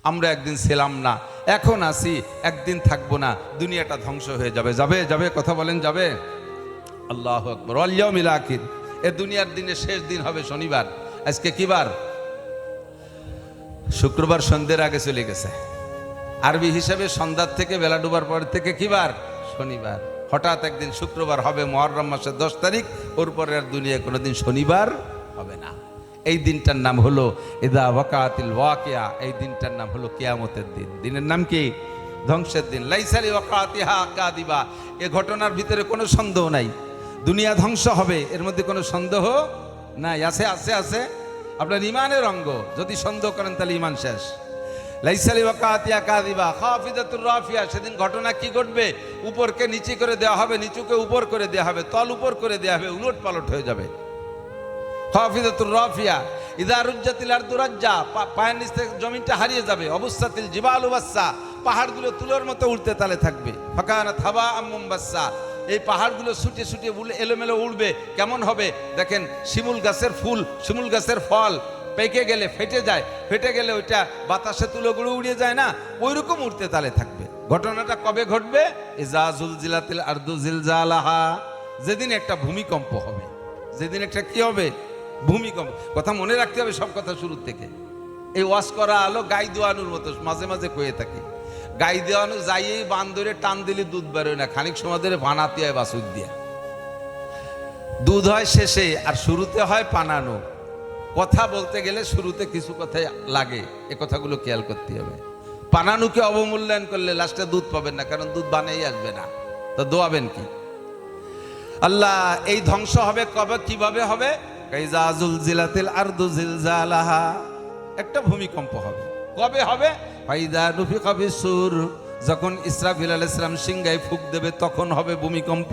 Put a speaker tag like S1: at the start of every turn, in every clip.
S1: আমরা একদিন ছিলাম না, এখন আছি, একদিন থাকবো না, দুনিয়াটা ধ্বংস হয়ে যাবে। যাবে যাবে, কথা বলেন যাবে? আল্লাহু আকবার। ওয়াল ইয়াউমিল আখির, এ দুনিয়ার দিনের শেষ দিন হবে শনিবার। আজকে কি বার? শুক্রবার সন্ধ্যের আগে চলে গেছে। আরবি হিসাবে সন্ধ্যার থেকে বেলা ডুবার পর থেকে কি বার? শনিবার। হঠাৎ একদিন শুক্রবার হবে, মুহররম মাসের 10 তারিখ, ওর পরে আর দুনিয়ায় কোনোদিন শনিবার হবে না। এই দিনটার নাম হলো ইদা ওয়াকাতিল ওয়াকিয়া, এই দিনটার নাম হলো কিয়ামতের দিন। দিনের নাম কি? ধ্বংসের দিন। লাইসালি ওয়াকাতিহা কাদিবা, এ ঘটনার ভিতরে কোনো সন্দেহ নাই। দুনিয়া ধ্বংস হবে, এর মধ্যে কোনো সন্দেহ নাই। আছে আছে আছে, আপনার ইমানের অঙ্গ। যদি সন্দেহ করেন তাহলে ইমান শেষ। লাইসালি ওয়াকাতিয়া কাযিবা খাফিদাতুর রাফিয়া, সেদিন ঘটনা কি ঘটবে? উপরকে নিচে করে দেওয়া হবে, নিচুকে উপর করে দেওয়া হবে, তল উপর করে দেওয়া হবে, উলট পালট হয়ে যাবে। খাফিদাতুর রাফিয়া ইযা রুজ্জাতিল আরদু রাজ্জা, পায়ের নিচ থেকে জমিনটা হারিয়ে যাবে। অবুসাতিল জিবালু বাসসা, পাহাড়গুলো তুলোর মতো উড়তে তালে থাকবে। ফাকানাত হাবাআম মুনবাসসা, এই পাহাড়গুলো ছুটে ছুটে এলোমেলো উড়বে। কেমন হবে? দেখেন শিমুল গাছের ফুল, শিমুল গাছের ফল পেকে গেলে ফেটে যায়, ফেটে গেলে ওইটা বাতাসে তুলোগুলো উড়িয়ে যায় না, ওইরকম উড়তে তালে থাকবে। ঘটনাটা কবে ঘটবে? ইযা জুলজিলাতিল আরদু জিলজালাহা, যেদিন একটা ভূমিকম্প হবে। যেদিন একটা কি হবে? ভূমিকম্প। কথা মনে রাখতে হবে সব কথা শুরু থেকে। এই ওয়াজ করা আলো গাই দোয়ানোর মতো, মাঝে মাঝে কয়ে থাকি। গাই দেওয়ানো যাইয়েই বান ধরে টান দিলে দুধ বেরোয় না, খানিক সময় ধরে বানাতে হয় বাসুক দিয়ে। দুধ হয় শেষে, আর শুরুতে হয় পানানো। কথা বলতে গেলে শুরুতে কিছু কথাই লাগে, এ কথাগুলো খেয়াল করতে হবে। পানানুকে অবমূল্যায়ন করলে লাস্টে দুধ পাবেন না, কারণ দুধ বানাই আসবে না, তো দোয়াবেন কি? আল্লাহ, এই ধ্বংস হবে কবে, কিভাবে হবে? কাইজা জুলজিলাতিল আরদু জিলজালাহা, একটা ভূমিকম্প হবে। কবে হবে? ফাইদা নুফিখা ফিসসূর, যখন ইসরাফিল আলাইহিস সালাম সিংহায় ফুঁক দেবে তখন হবে ভূমিকম্প।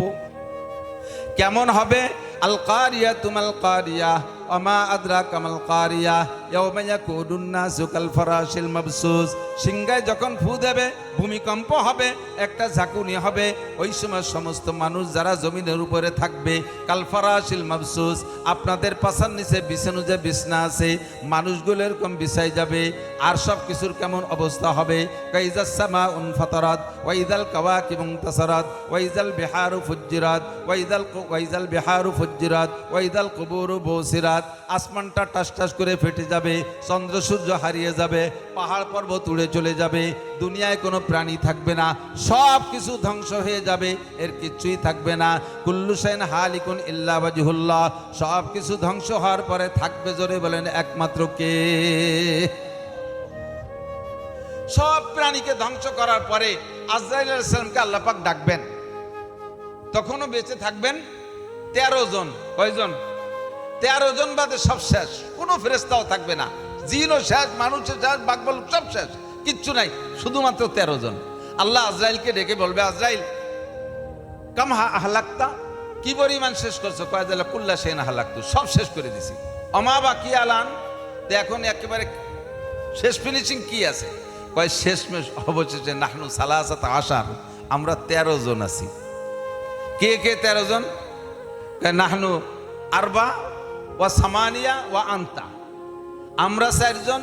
S1: কেমন হবে? আল কারিয়া তুমাল কারিয়া ওমা আদরাকা মাল কারিয়া ইয়াউমা ইয়াকুনুন নাসু কাল ফারাশিল মাবসুস। সিংহায় যখন ফু দেবে ভূমিকম্প হবে, একটা ঝাঁকুনি হবে। ওই সময় সমস্ত মানুষ যারা জমিনের উপরে থাকবে, কাল ফারাশিল মাবসুস, আপনাদের পাছার নিচে বিছানো যে বিছনা আছে, মানুষগুলো এরকম বিছাই যাবে। আর সব কিছুর কেমন অবস্থা হবে? কাইজাস সামাউন ফাতারাত ওয়া ইযাল কাওয়াকিবু ইনতাসারাত ওয়া ইযাল বিহারু ফুজ্জিরাত ওয়া ইযাল বিহারু ফুজ্জিরাত ওয়া ইযাল কুবুরু বুসিরাত। আসমানটা টাস টাস করে ফেটে যাবে, চন্দ্র সূর্য হারিয়ে যাবে, পাহাড় পর্বত উড়ে চলে যাবে, দুনিয়ায় কোনো প্রাণী থাকবে না, সব কিছু ধ্বংস হয়ে যাবে, এর কিছুই থাকবে না। কুল্লু শাইইন হালিকুন ইল্লা ওয়াজহুল্লাহ, সব কিছু ধ্বংস হওয়ার পরে থাকবে, জোরে বলেন, একমাত্র কে? সব প্রাণীকে ধ্বংস করার পরে আজরাইল আলাইহিস সালামকে আল্লাহ পাক ডাকবেন। তখনও বেঁচে থাকবেন 13 জন। কয়জন? 13 জন বাদে সব শেষ, কোনো ফেরেশতাও থাকবে না, জিনও শেষ, মানুষের শেষ, বাকবাল সব শেষ, কিচ্ছু নাই, শুধুমাত্র 13 জন। আল্লাহ আজরাইলকে ডেকে বলবে, আজরাইল কাম হালাক্তা, কি পরিমাণ শেষ করছো? কয়দালা কুল্লা শাইইন হালাক্তু, সব শেষ করে দিছি। অমা বাকি আলান, তো এখন একেবারে শেষ ফিনিশিং কি আছে? কয় শেষমেশ অবশেষে নাহনু সালাসাতা আশার, আমরা 13 জন আছি। কে কে 13 জন? নাহনু আরবা ওয়া সামানিয়া ওয়া আনতা, আমরা 4 জন,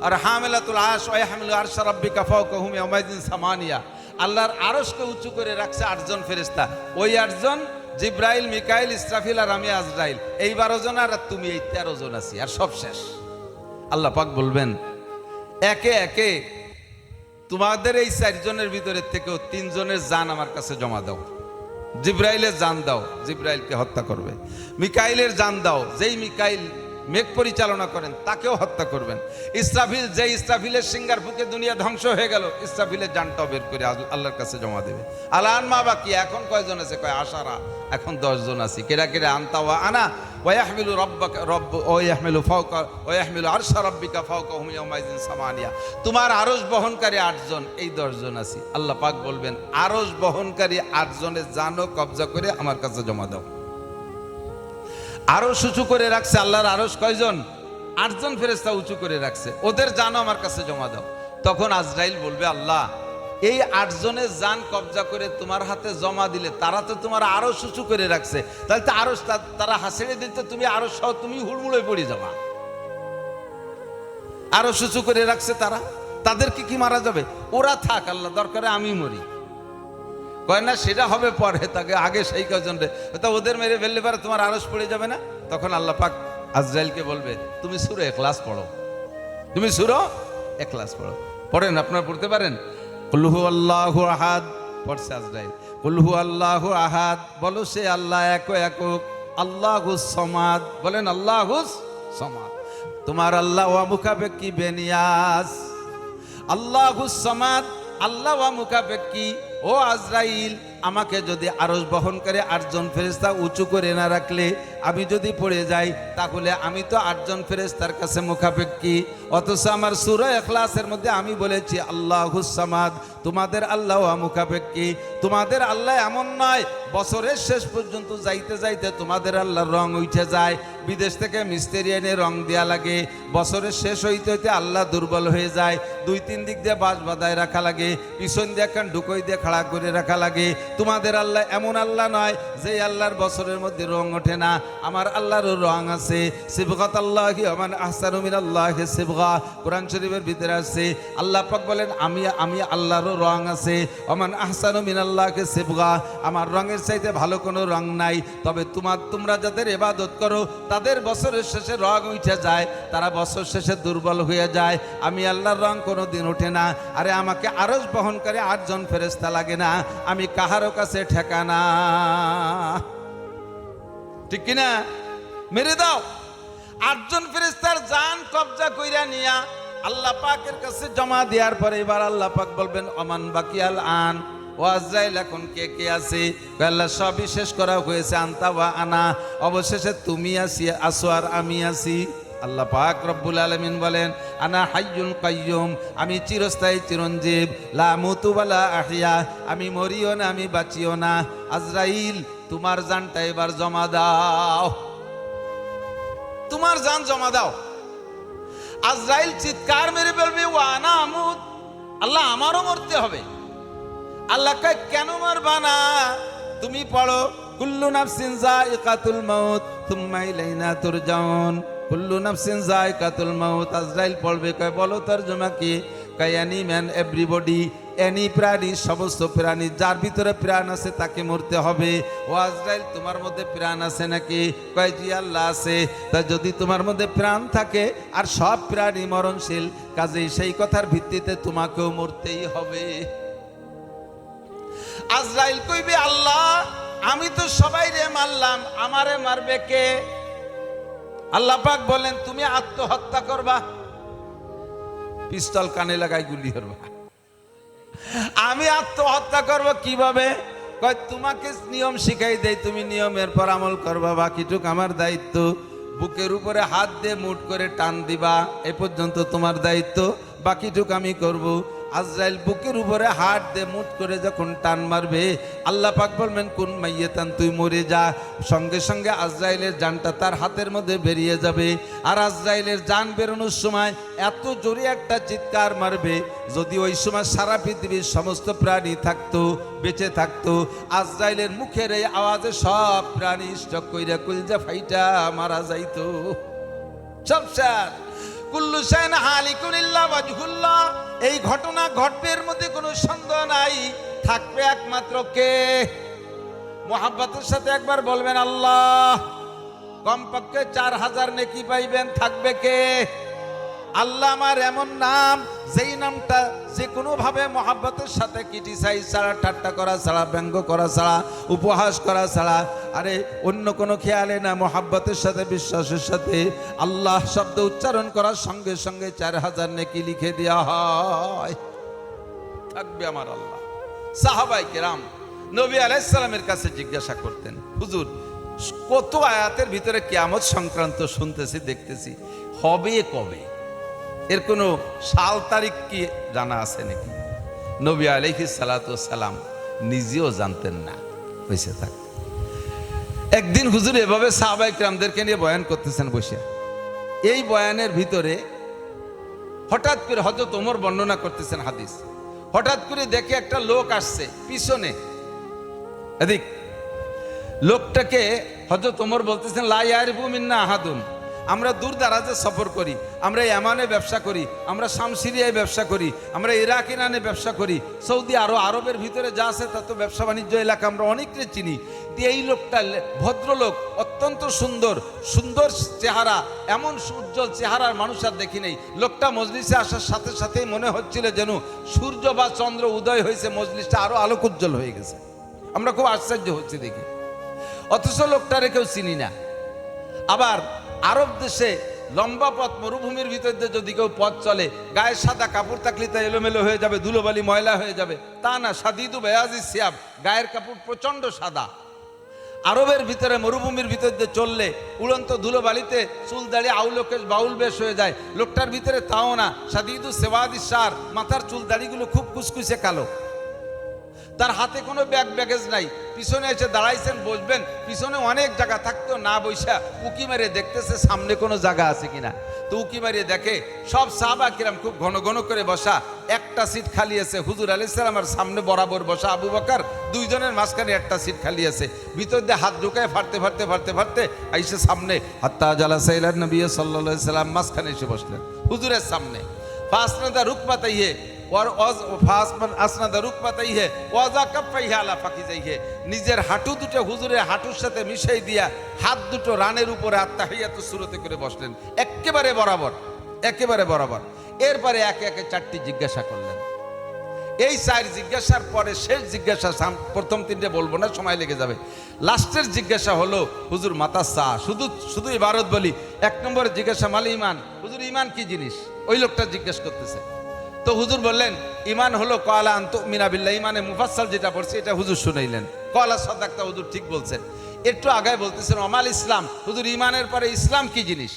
S1: আর হামিলাতুল আরশ ওয়া ইয়াহমিলু আরশা রাব্বিকা ফাওকাহুম ইয়াওমাইযিন সামানিয়া, আল্লাহর আরশকে উঁচু করে রাখছে 8 জন ফেরেশতা। ওই 8 জন জিব্রাইল, মিকাইল, ইসরাফিল আর আমি আজরাইল, এই 12 জন, আর তুমি এই 13 জন আছি, আর সব শেষ। আল্লাহ পাক বলবেন, একে একে তোমাদের এই 4 জনের ভিতরে থেকেও 3 জনের জান আমার কাছে জমা দাও। জিব্রাইলের জান দাও, জিব্রাইলকে হত্যা করবে। মিকাইলের জান দাও, যেই মিকাইল মেঘ পরিচালনা করেন তাকেও হত্যা করবেন। ইসরাফিল, যে ইসরাফিলের সিংহার ফুকে দুনিয়া ধ্বংস হয়ে গেল, ইসরাফিলের জানটাও বের করে আল্লাহর কাছে জমা দেবে। আলান মা বাকি, এখন কয়জন আছে? কয় আশারা, এখন 10 জন আছি। কেরা কেরা? আনতা ওয়া আনা ওয়া ইয়াহমিলু রাব্বাকা রব্ব ওয়া ইয়াহমিলু ফাওকা ওয়া ইয়াহমিলু আরশা রাব্বিকা ফাওকাহুম ইয়াওমাইযিন সামানিয়া, তোমার আরশ বহনকারী 8 জন, এই 10 জন আছি। আল্লাহ পাক বলবেন, আরশ বহনকারী 8 জনের জানও কবজা করে আমার কাছে জমা দাও। আরশ উঁচু করে রাখছে আল্লাহর আরশ, কয়জন? 8 জন ফেরেশতা উঁচু করে রাখছে, ওদের জানও আমার কাছে জমা দাও। তখন আজরাইল বলবে, আল্লাহ, এই 8 জনের জান কবজা করে তোমার হাতে জমা দিলে, তারা তো তোমার আরশ উঁচু করে রাখছে, তাহলে তো আরশ তারা হাসিয়ে দিতে, তুমি আরশ সহ তুমি হুড়মুড়ে পড়ে যাবা। আরশ উঁচু করে রাখছে তারা, তাদেরকে কি মারা যাবে? ওরা থাক, আল্লাহ দরকারে আমি মরি। কয় না সেটা হবে পরে, তাকে আগে সেই কজন রে, তা ওদের মেরে ফেললে পারে তোমার আরশ পড়ে যাবে না? তখন আল্লাহ পাক আজরাইলকে বলবে তুমি সূরা ইখলাস পড়ো, তুমি সূরা ইখলাস পড়ো। পড়েন, আপনারা পড়তে পারেন? কুল হুয়াল্লাহু আহাদ পড়ছে আজরাইল, কুল হুয়াল্লাহু আহাদ বলো সে আল্লাহ একক একক, আল্লাহুস সামাদ বলেন আল্লাহুস সামাদ। তোমার আল্লাহ ওয়া মুকাফেক্কি বেনিয়াস, আল্লাহুস সামাদ আল্লাহ ওয়া মুকাফেক্কি। ও আজরাইল, আমাকে যদি আরশ বহন করে 8 জন ফেরেশতা উঁচু করে না রাখলে, আমি যদি পড়ে যাই, তাহলে আমি তো 8 জন ফেরেশতার কাছে মুখাপেক্ষী। অথচ আমার সূরা ইখলাসের মধ্যে আমি বলেছি আল্লাহুস সামাদ, তোমাদের আল্লাহ মুখাপেক্ষী। তোমাদের আল্লাহ এমন নয় বছরের শেষ পর্যন্ত যাইতে যাইতে তোমাদের আল্লাহর রং উঠে যায়, বিদেশ থেকে মিস্ত্রি এনে রং দেওয়া লাগে, বছরের শেষ হইতে হইতে আল্লাহ দুর্বল হয়ে যায়, 2-3 দিক দিয়ে বাঁশ বাঁধায় রাখা লাগে, পিছন দিয়ে একখান ঢুকই দিয়ে খাড়া করে রাখা লাগে। তোমাদের আল্লাহ এমন আল্লাহ নয় যে আল্লাহর বছরের মধ্যে রং ওঠে না, আমার আল্লাহরও রং আছে। সিবগাতাল্লাহি ওয়া মান আহসানু মিনাল্লাহি সিবগা, কোরআন শরীফের ভিতরে আছে। আল্লাহ পাক বলেন আমি আল্লাহরও রং আছে। ওয়া মান আহসানু মিনাল্লাহি সিবগা, আমার রঙের চাইতে ভালো কোনো রং নাই। তবে তোমরা যাদের ইবাদত করো তাদের বছরের শেষে রং উঠে যায়, তারা বছর শেষে দুর্বল হয়ে যায়। আমি আল্লাহর রং কোনো দিন ওঠে না। আরে আমাকে আরশ বহন করে 8 জন ফেরেশতা লাগে না, আমি কাহারও কাছে ঠেকানা, ঠিক কিনা? মেরে দাও। 8 জন ফেরেশতার জান কবজা কইরা নিয়া আল্লাহ পাকের কাছে জমা দেওয়ার পরে এবার আল্লাহ পাক বলবেন ওমান বাকিয়াল আন, ও আজরাইল এখন কে কে আছে? আল্লাহ সবই শেষ করা হয়েছে, আনতা ওয়া আনা, অবশেষে তুমি আসো আর আমি আছি। আল্লাহ পাক রব্বুল আলামিন বলেন আনা হাইয়ুল কাইয়ুম, আমি চিরস্থায়ী চিরঞ্জীব, লা মুতু ওয়া লা আহইয়া, আমি মরিও না আমি বাঁচিও না। আজরাইল তোমার জানটা এবার জমা দাও, তোমার জান জমা দাও। আজরাইল চিৎকার মেরে বলবে ওয়া আনা আমুত, আল্লাহ আমারও মরতে হবে। আল্লাহ কয় কেন মারবা না? তুমি পড়ো কুল্লু নাফসিন যায়িকাতুল মাউত সুম্মা ইলাইনা তুরজাউন, কুল্লু নাফসিন যায়িকাতুল মাউত। আজরাইল পড়বে, কয় বলো তরজমা কি? কয় এনি ম্যান এভরিবডি, এনি প্রাণী, সমস্ত প্রাণী, যার ভিতরে প্রাণ আছে তাকে মরতে হবে। ও আজরাইল তোমার মধ্যে প্রাণ আছে নাকি? কয় জি আল্লাহ আছে। তা যদি তোমার মধ্যে প্রাণ থাকে আর সব প্রাণী মরণশীল, কাজেই সেই কথার ভিত্তিতে তোমাকেও মরতেই হবে। আজরাইল কইবে আল্লাহ আমি তো সবাই রে মারলাম, আমারে মারবে কে? আল্লাহ পাক বলেন তুমি আত্মহত্যা করবা, পিস্তল কানে লাগাই গুলি করবা। আমি আত্মহত্যা করব কিভাবে? কয় তোমাকে নিয়ম শিখাই দেই, তুমি নিয়মের পর আমল করবা, বাকিটুক আমার দায়িত্ব। বুকের উপরে হাত দিয়ে মুঠ করে টান দিবা, এ পর্যন্ত তোমার দায়িত্ব, বাকিটুক আমি করব। আজরাইল বুকের উপরে হাত দিয়ে মুঠ করে যখন টান মারবে, আল্লাহ পাক বলবেন কুন মাইয়াতান, তুই মরে যা। সঙ্গে সঙ্গে আজরাইলের জানটা তার হাতের মধ্যে বেরিয়ে যাবে। আর আজরাইলের জান বেরোনোর সময় এত জোরে একটা চিৎকার মারবে, যদি ওই সময় সারা পৃথিবীর সমস্ত প্রাণী থাকতো, বেঁচে থাকতো, আজরাইলের মুখের এই আওয়াজে সব প্রাণী স্টক কইরা কলজা ফাইটা মারা যাইতো। সব শেষ। কুল্লু শাইন হালিকুন ইল্লা ওয়াজহুল্লাহ, এই ঘটনা ঘটবে, এর মধ্যে কোনো সন্দেহ নাই। থাকবে একমাত্র কে? মুহাব্বতের সাথে একবার বলবেন আল্লাহ। কমপক্ষে 4000 নেকি পাইবেন। থাকবে কে? আল্লাহ আমার এমন নাম, যেই নামটা যে কোনো ভাবে মুহাব্বতের সাথে ক্রিটিসাইজ ছাড়া, ঠাট্টা করা ছাড়া, ব্যঙ্গ করা ছাড়া, উপহাস করা ছাড়া, আরে অন্য কোনো খেয়ালে না, মুহাব্বতের সাথে বিশ্বাসের সাথে আল্লাহ শব্দ উচ্চারণ করার সঙ্গে সঙ্গে 4000 নেকি লিখে দেওয়া হয়। থাকবে আমার আল্লাহ। সাহাবায়ে কেরাম নবী আলাইহিস সালামের কাছে জিজ্ঞাসা করতেন, হুজুর কত আয়াতের ভিতরে কিয়ামত সংক্রান্ত শুনতেছি, দেখতেছি, হবে কবে? এর কোনো সাল তারিখ কি জানা আছে নাকি? নবী আলাইহিস সালাতু ওয়াস সালাম নিজেও জানতেন না, বসে থাক। একদিন হুজুর এভাবে সাহাবায়ে কেরামদেরকে নিয়ে বয়ান করতেছেন বসে। এই বয়ানের ভিতরে হঠাৎ করে হযরত ওমর বর্ণনা করতেছেন হাদিস, হঠাৎ করে দেখে একটা লোক আসছে পিছনে, এদিক। লোকটাকে হযরত ওমর বলতেছেন লা ইয়ারিফু মিন্না আহাদুন, আমরা দূর দারাজে সফর করি, আমরা ইয়ামানে ব্যবসা করি, আমরা শামসিরিয়ায় ব্যবসা করি, আমরা ইরাক ইরানে ব্যবসা করি, সৌদি আরবের ভিতরে যা আছে তা তো ব্যবসা বাণিজ্য এলাকা আমরা অনেককে চিনি। এই লোকটা ভদ্রলোক, অত্যন্ত সুন্দর, সুন্দর চেহারা, এমন উজ্জ্বল চেহারার মানুষ আর দেখি নেই। লোকটা মজলিসে আসার সাথে সাথেই মনে হচ্ছিল যেন সূর্য বা চন্দ্র উদয় হয়েছে, মজলিসটা আরো আলোক উজ্জ্বল হয়ে গেছে। আমরা খুব আশ্চর্য হচ্ছে দেখে, অথচ লোকটারে কেউ চিনি না। আবার আরব দেশে লম্বা পথ, মরুভূমির ভিতর দিয়ে যদি কেউ পথ চলে, গায়ে সাদা কাপড় থাকলে তা এলোমেলো হয়ে যাবে, ধুলোবালি ময়লা হয়ে যাবে, তা না, সাদিদু বেয়াজি সিয়াব, গায়ের কাপড় প্রচন্ড সাদা। আরবের ভিতরে মরুভূমির ভিতর দিয়ে চললে উড়ন্ত ধুলোবালিতে চুল দাঁড়িয়ে আউলকেশ বাউল বেশ হয়ে যায়। লোকটার ভিতরে তাও না, সাদিদু সেওয়াদি সার, মাথার চুল দাড়িগুলো খুব কুচকুচে কালো। তার হাতে কোনো ব্যাগেজ নাই, পিছনে এসে দাঁড়াইছেন, বসবেন, পিছনে অনেক জায়গা থাকতো, না বৈশা উকি মেরে দেখতেছে সামনে কোনো জায়গা আছে কিনা। তো উকি মারিয়ে দেখে সব সাহাবা কিরাম খুব ঘন ঘন করে বসা, একটা সিট খালি আছে, হুজুর আলাইহিস সালামের সামনে বরাবর বসা আবু বকর, দুইজনের মাঝখানে একটা সিট খালি আছে। ভিতর দিয়ে হাত ঢুকায় ফাড়তে আইসে সামনে, হাত্তা জালাসা ইলান নবী সাল্লাল্লাহু আলাইহি সাল্লাম, মাঝখানে এসে বসলেন হুজুরের সামনে। ফাসনাদা রুকবাতাইহি নিজের হাঁটু দুটো হুজুরের হাঁটুর সাথে মিশাই দিয়া হাত দুটো রানের উপরে আত্তাহিয়াতু সূরতে করে বসলেন, একেবারে বরাবর। এরপরে একে একে চারটি জিজ্ঞাসা করলেন। এই চার জিজ্ঞাসার পরে শেষ জিজ্ঞাসা, প্রথম তিনটে বলবো না, সময় লেগে যাবে। লাস্টের জিজ্ঞাসা হলো, হুজুর মাতা সা, শুধু ইবারত বলি। এক নম্বরে জিজ্ঞাসা মাল ইমান, হুজুর ইমান কি জিনিস? ওই লোকটা জিজ্ঞেস করতেছে। তো হুজুর বললেন ইমান হলো কলা আনতুমিনা বিল্লাহ, ইমানে মুফাসসাল যেটা পড়ছে এটা হুজুর শুনাইলেন। কলা সাদাক্তা, হুজুর ঠিক বলছেন। একটু আগে বলতেছেন আমাল ইসলাম, হুজুর ইমানের পরে ইসলাম কি জিনিস?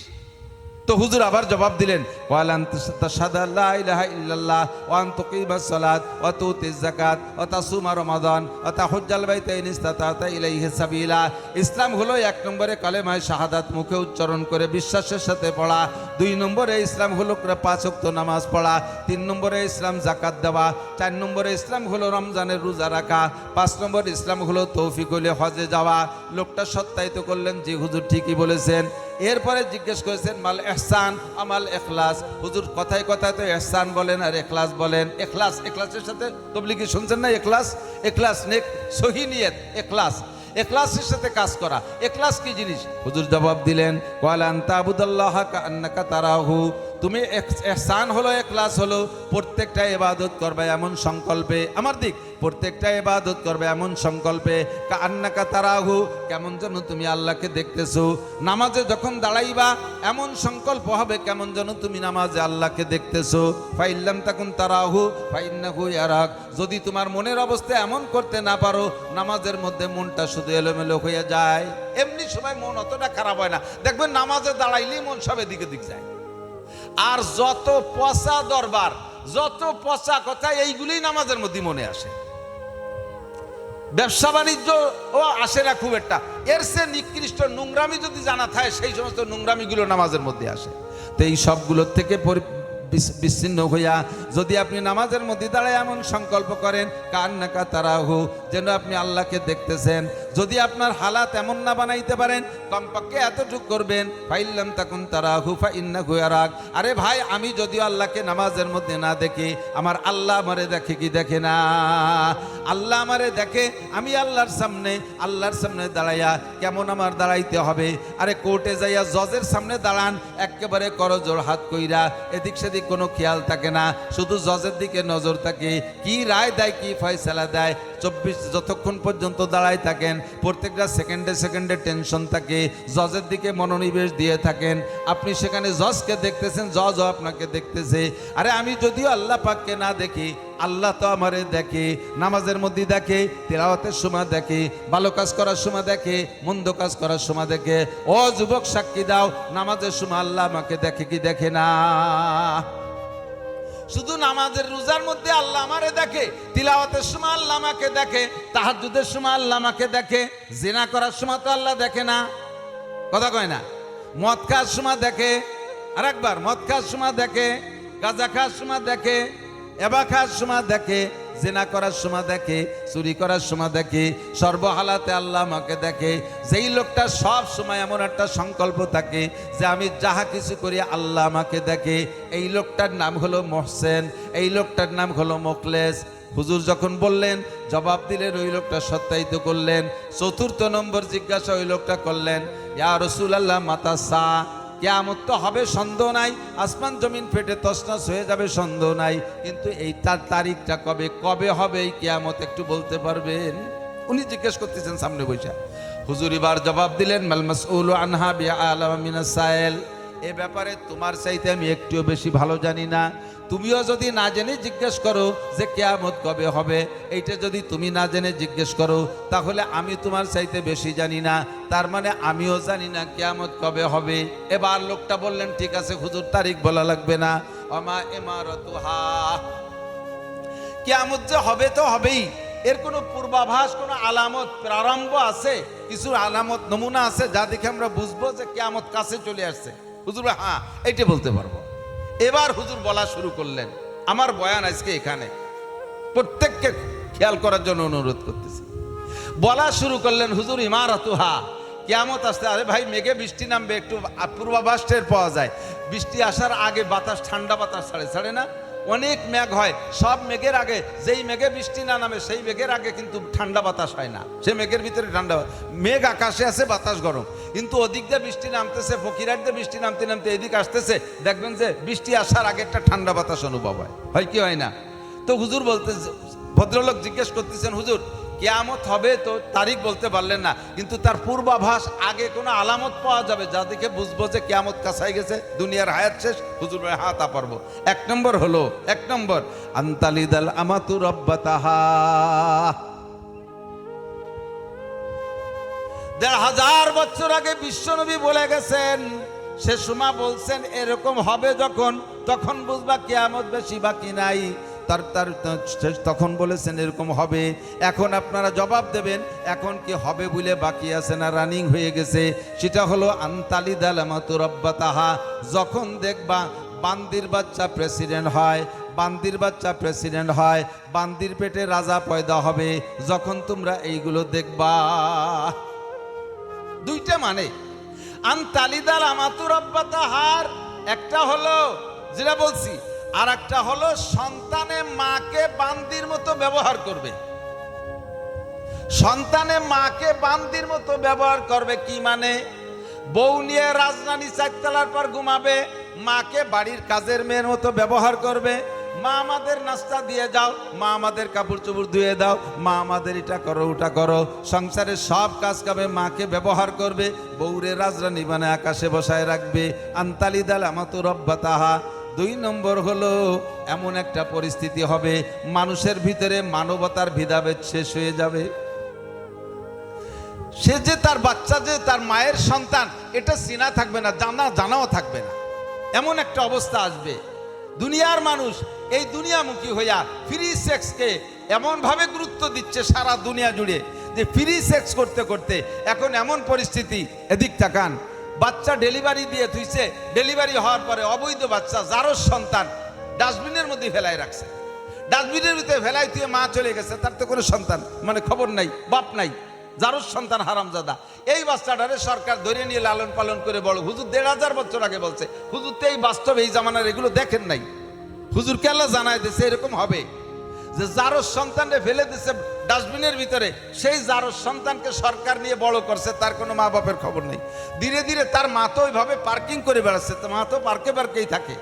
S1: তো হুজুর আবার জবাব দিলেন ওয়ালা তাশহাদু লা ইলাহা ইল্লাল্লাহ ওয়া আন তুকিমাস সালাত ওয়া তুতিজ যাকাত ওয়া তাসুমা রমাদান ওয়া তাহুজ্জাল বাইতা ইন ইসতাতা ইলাইহি সাবিলা। ইসলাম হলো এক নম্বরে কালেমায়ে শাহাদাত মুখে উচ্চারণ করে বিশ্বাসের সাথে পড়া, দুই নম্বরে ইসলাম হলো 5 ওয়াক্ত নামাজ পড়া, তিন নম্বরে ইসলাম যাকাত দেওয়া, চার নম্বরে ইসলাম হলো রমজানের রোজা রাখা, 5 নম্বর ইসলাম হলো তৌফিক হলে হজে যাওয়া। লোকটা সত্যায়িত করলেন যে হুজুর ঠিকই বলেছেন। এরপরে জিজ্ঞেস করেছেন মাল ইহসান আমাল ইখলাস, হুজুর কথায় কথায় তো ইহসান বলেন আর ইখলাস বলেন। ইখলাসের সাথে তাবলীগী শুনছেন না? ইখলাস নেক সহি নিয়ত, ইখলাসের সাথে কাজ করা। ইখলাস কি জিনিস? হুজুর জবাব দিলেন ওয়ালা আনতা আবুদাল্লাহা কাআন্নাকা তারাহু, তুমি ইহসান হলো, ইখলাস হলো প্রত্যেকটা ইবাদত করবে এমন সংকল্পে, আমার দিক প্রত্যেকটা ইবাদত করবে এমন সংকল্পে, কাআন্নাকা তারাহু, কেমন যেন তুমি আল্লাহকে দেখতেছো। নামাজে যখন দাঁড়াইবা এমন সংকল্প হবে কেমন যেন তুমি নামাজে আল্লাহকে দেখতেছো। ফাইল্লাম তাকুন তারাহু ফাইন্নাহু ইয়ারাক, যদি তোমার মনের অবস্থা এমন করতে না পারো, নামাজের মধ্যে মনটা শুধু এলোমেলো হয়ে যায়, এমনি সময় মন অতটা খারাপ হয় না, দেখবেন নামাজে দাঁড়াইলেই মন সব এদিকে দিক যায়। আর যত পচা দরবার, যত পচা কথা, এইগুলোই নামাজের মধ্যে মনে আসে। ব্যবসা বাণিজ্য ও আসে না খুব একটা, এর সে নিকৃষ্ট নোংরামি যদি জানা থাকে, সেই সমস্ত নোংরামিগুলো নামাজের মধ্যে আসে। তো এই সবগুলোর থেকে বিচ্ছিন্ন হইয়া যদি আপনি নামাজের মধ্যে দাঁড়ায় এমন সংকল্প করেন কান্নাকা তারাহু, যেন আপনি আল্লাহকে দেখতেছেন। যদি আপনার হালাত এমন না বানাইতে পারেন, কমপক্ষে এতটুকু করবেন ফাইল্লাম তাকুন তারাহু ফাইন্নাহু ইয়ারাক। আরে ভাই, আমি যদিও আল্লাহকে নামাজের মধ্যে না দেখি, আমার আল্লাহ আমারে দেখে কি দেখে না? আল্লাহ আমারে দেখে। আমি আল্লাহর সামনে দাঁড়াইয়া কেমন আমার দাঁড়াইতে হবে? আরে কোর্টে যাইয়া জজের সামনে দাঁড়ান, একেবারে করজোড় হাত কইরা, এদিক সেদিক কোনো খেয়াল থাকে না, শুধু জজের দিকে নজর থাকে, কি রায় দেয়, কি ফয়সালা দেয়। 24 যতক্ষণ পর্যন্ত দাঁড়ায় থাকেন, প্রত্যেকটা সেকেন্ডে টেনশন থাকে, জজের দিকে মনোনিবেশ দিয়ে থাকেন। আপনি সেখানে জজকে দেখতেছেন, জজও আপনাকে দেখতেছে। আরে আমি যদিও আল্লাহ পাককে না দেখি, আল্লাহ তো আমারে দেখে, নামাজের মধ্যে দেখে, তিলাওয়াতের সময় দেখে, ভালো কাজ করার সময় দেখে, মন্দ কাজ করার সময় দেখে। ও যুবক, সাক্ষী দাও, নামাজের সময় আল্লাহ আমাকে দেখে কি দেখে না? শুধু নামাজের রোজার মধ্যে আল্লাহ আমারে দেখে, তিলাওয়াতের সময় আল্লাহ আমাকে দেখে, তাহাজ্জুদের সময় আল্লাহ আমাকে দেখে, জিনা করার সময় তো আল্লাহ দেখে না, কথা কয় না? মদ খাওয়ার সময় দেখে, আরেকবার মদ খাওয়ার সময় দেখে, গাঁজা খাওয়ার সময় দেখে, এবা খাওয়ার সময় দেখে, জেনা করার সময় দেখে, চুরি করার সময় দেখে, সর্বহালাতে আল্লাহ আমাকে দেখে। যেই লোকটা সব সময় এমন একটা সংকল্প থাকে যে আমি যাহা কিছু করি আল্লাহ আমাকে দেখে, এই লোকটার নাম হলো মহসেন, এই লোকটার নাম হলো মোখলেস। হুজুর যখন বললেন, জবাব দিলেন, ওই লোকটা সত্যায়িত করলেন। চতুর্থ নম্বর জিজ্ঞাসা ওই লোকটা করলেন, ইয়া রাসূলুল্লাহ মাতা সা, কিয়ামত তো হবে সন্দেহ নাই, আসমান জমিন ফেটে তছনছ হয়ে যাবে সন্দেহ নাই, কিন্তু এই তার তারিখটা কবে, কবে হবে এই কিয়ামত একটু বলতে পারবেন? উনি জিজ্ঞেস করতেছেন সামনে বসে। হুজুর এবার জবাব দিলেন, মাল মাসউলু আনহা বিআলাম মিনাস সাইল, এ ব্যাপারে তোমার চাইতে আমি একটুও বেশি ভালো জানি না। তুমিও যদি না জেনে জিজ্ঞেস করো যে কিয়ামত কবে হবে, এইটা যদি তুমি না জেনে জিজ্ঞেস করো, তাহলে আমি তোমার চাইতে বেশি জানি না, তার মানে আমিও জানি না কিয়ামত কবে হবে। এবার লোকটা বললেন, ঠিক আছে হুজুর, তারিখ বলা লাগবে না। আমা ইমারাতুহা, কিয়ামত যে হবে তো হবেই, এর কোনো পূর্বাভাস, কোনো আলামত, প্রারম্ভ আছে? কিছু আলামত, নমুনা আছে যা দেখে আমরা বুঝবো যে কিয়ামত কাছে চলে আসছে? হুজুর হ্যাঁ, এইটা বলতে পারবো। এবার হুজুর বলা শুরু করলেন। আমার বয়ান আজকে এখানে, প্রত্যেককে খেয়াল করার জন্য অনুরোধ করতেছি। বলা শুরু করলেন, হুজুর ইমারাতুহা, কিয়ামত আসতে, আরে ভাই মেঘে বৃষ্টি নামবে, একটু পূর্বাভাস টের পাওয়া যায়। বৃষ্টি আসার আগে বাতাস, ঠান্ডা বাতাস ছাড়ে না? অনেক মেঘ হয়, সব মেঘের আগে, যেই মেঘে বৃষ্টি না নামে সেই মেঘের আগে কিন্তু ঠান্ডা বাতাস হয় না, সে মেঘের ভিতরে ঠান্ডা। মেঘ আকাশে আছে, বাতাস গরম, কিন্তু ওদিক দিয়ে বৃষ্টি নামতেছে, ফকিরহাট দিয়ে বৃষ্টি নামতে নামতে এদিক আসতেছে, দেখবেন যে বৃষ্টি আসার আগে একটা ঠান্ডা বাতাস অনুভব হয় কি হয় না? তো হুজুর বলতে, ভদ্রলোক জিজ্ঞেস করতেছেন, হুজুর কিয়ামত হবে তো তারিখ বলতে পারলেন না, কিন্তু তার পূর্বাভাস, আগে কোনো আলামত পাওয়া যাবে যা দেখে বুঝবো যে কিয়ামত কাছাই গেছে, দুনিয়ার হায়াত শেষ? হুজুর বলে হ্যাঁ, তা পারবো। এক নম্বর হলো, এক নম্বর, আনতালিদাল আমাতু রাব্বাতাহা। ১৫০০ বছর আগে বিশ্বনবী বলে গেছেন, সে সময় বলছেন এরকম হবে যখন, তখন বুঝবা কিয়ামত বেশি বাকি নাই। তখন বলেছেন এরকম হবে। এখন আপনারা জবাব দেবেন, এখন কি হবে বলে বাকি আছে না রানিং হয়ে গেছে? সেটা হলো আনতালিদাল আমাতু রাব্বাতাহা, যখন দেখবা বান্দির বাচ্চা প্রেসিডেন্ট হয়, বান্দির বাচ্চা প্রেসিডেন্ট হয়, বান্দির পেটে রাজা পয়দা হবে, যখন তোমরা এইগুলো দেখবা। দুইটা মানে, আনতালিদাল আমাতু রাব্বাতাহার একটা হলো যেটা বলছি, আর একটা হলো সন্তানে মাকে বান্দির মতো ব্যবহার করবে। সন্তানে মাকে বান্দির মতো ব্যবহার করবে কি মানে? বউ নিয়ে রাজধানী 4 তলার পর ঘুমাবে, মাকে বাড়ির কাজের মেয়ের মতো ব্যবহার করবে। মা আমাদের নাস্তা দিয়ে যাও, মা আমাদের কাপড় চোপড় ধুয়ে দাও, মা আমাদের এটা করো ওটা করো, সংসারের সব কাজ কামে মাকে ব্যবহার করবে। বউরে রাজরানী বানায় আকাশে বসায় রাখবে। আনতালিদাল আমাতু রাব্বাতাহা। 2 নম্বর হলো, এমন একটা পরিস্থিতি হবে মানুষের ভিতরে মানবতার ভেদাভেদ শেষ হয়ে যাবে। সে যে তার বাচ্চা, যে তার মায়ের সন্তান, এটা চেনা থাকবে না, জানাও থাকবে না। এমন একটা অবস্থা আসবে। দুনিয়ার মানুষ এই দুনিয়ামুখী হইয়া ফ্রি সেক্সকে এমনভাবে গুরুত্ব দিচ্ছে সারা দুনিয়া জুড়ে, যে ফ্রি সেক্স করতে করতে এখন এমন পরিস্থিতি, এদিক তাকান, বাচ্চা ডেলিভারি দিয়ে থুইছে, ডেলিভারি হওয়ার পরে অবৈধ বাচ্চা, যারও সন্তান, ডাস্টবিনের মধ্যে ফেলাই রাখছে। ডাস্টবিনের ভিতরে ফেলাই দিয়ে মা চলে গেছে, তার তো কোনো সন্তান মানে খবর নাই, বাপ নাই, যারও সন্তান হারামজাদা। এই বাচ্চাটারে সরকার ধরে নিয়ে লালন পালন করে বড়। হুজুর ১৫০০ বছর আগে বলছে, হুজুর তো এই বাস্তব এই জামানার এগুলো দেখেন নাই। হুজুর কেলা জানায় দিছে এরকম হবে, যে যারও সন্তানকে ফেলে দিছে ডাস্টবিনের ভিতরে, সেই যারও সন্তানকে সরকার নিয়ে বড় করছে, তার কোনো মা বাপের খবর নেই। ধীরে ধীরে তার মা তো ওইভাবে পার্কিং করে বেড়াচ্ছে, মা তো পার্কে পার্কেই থাকে।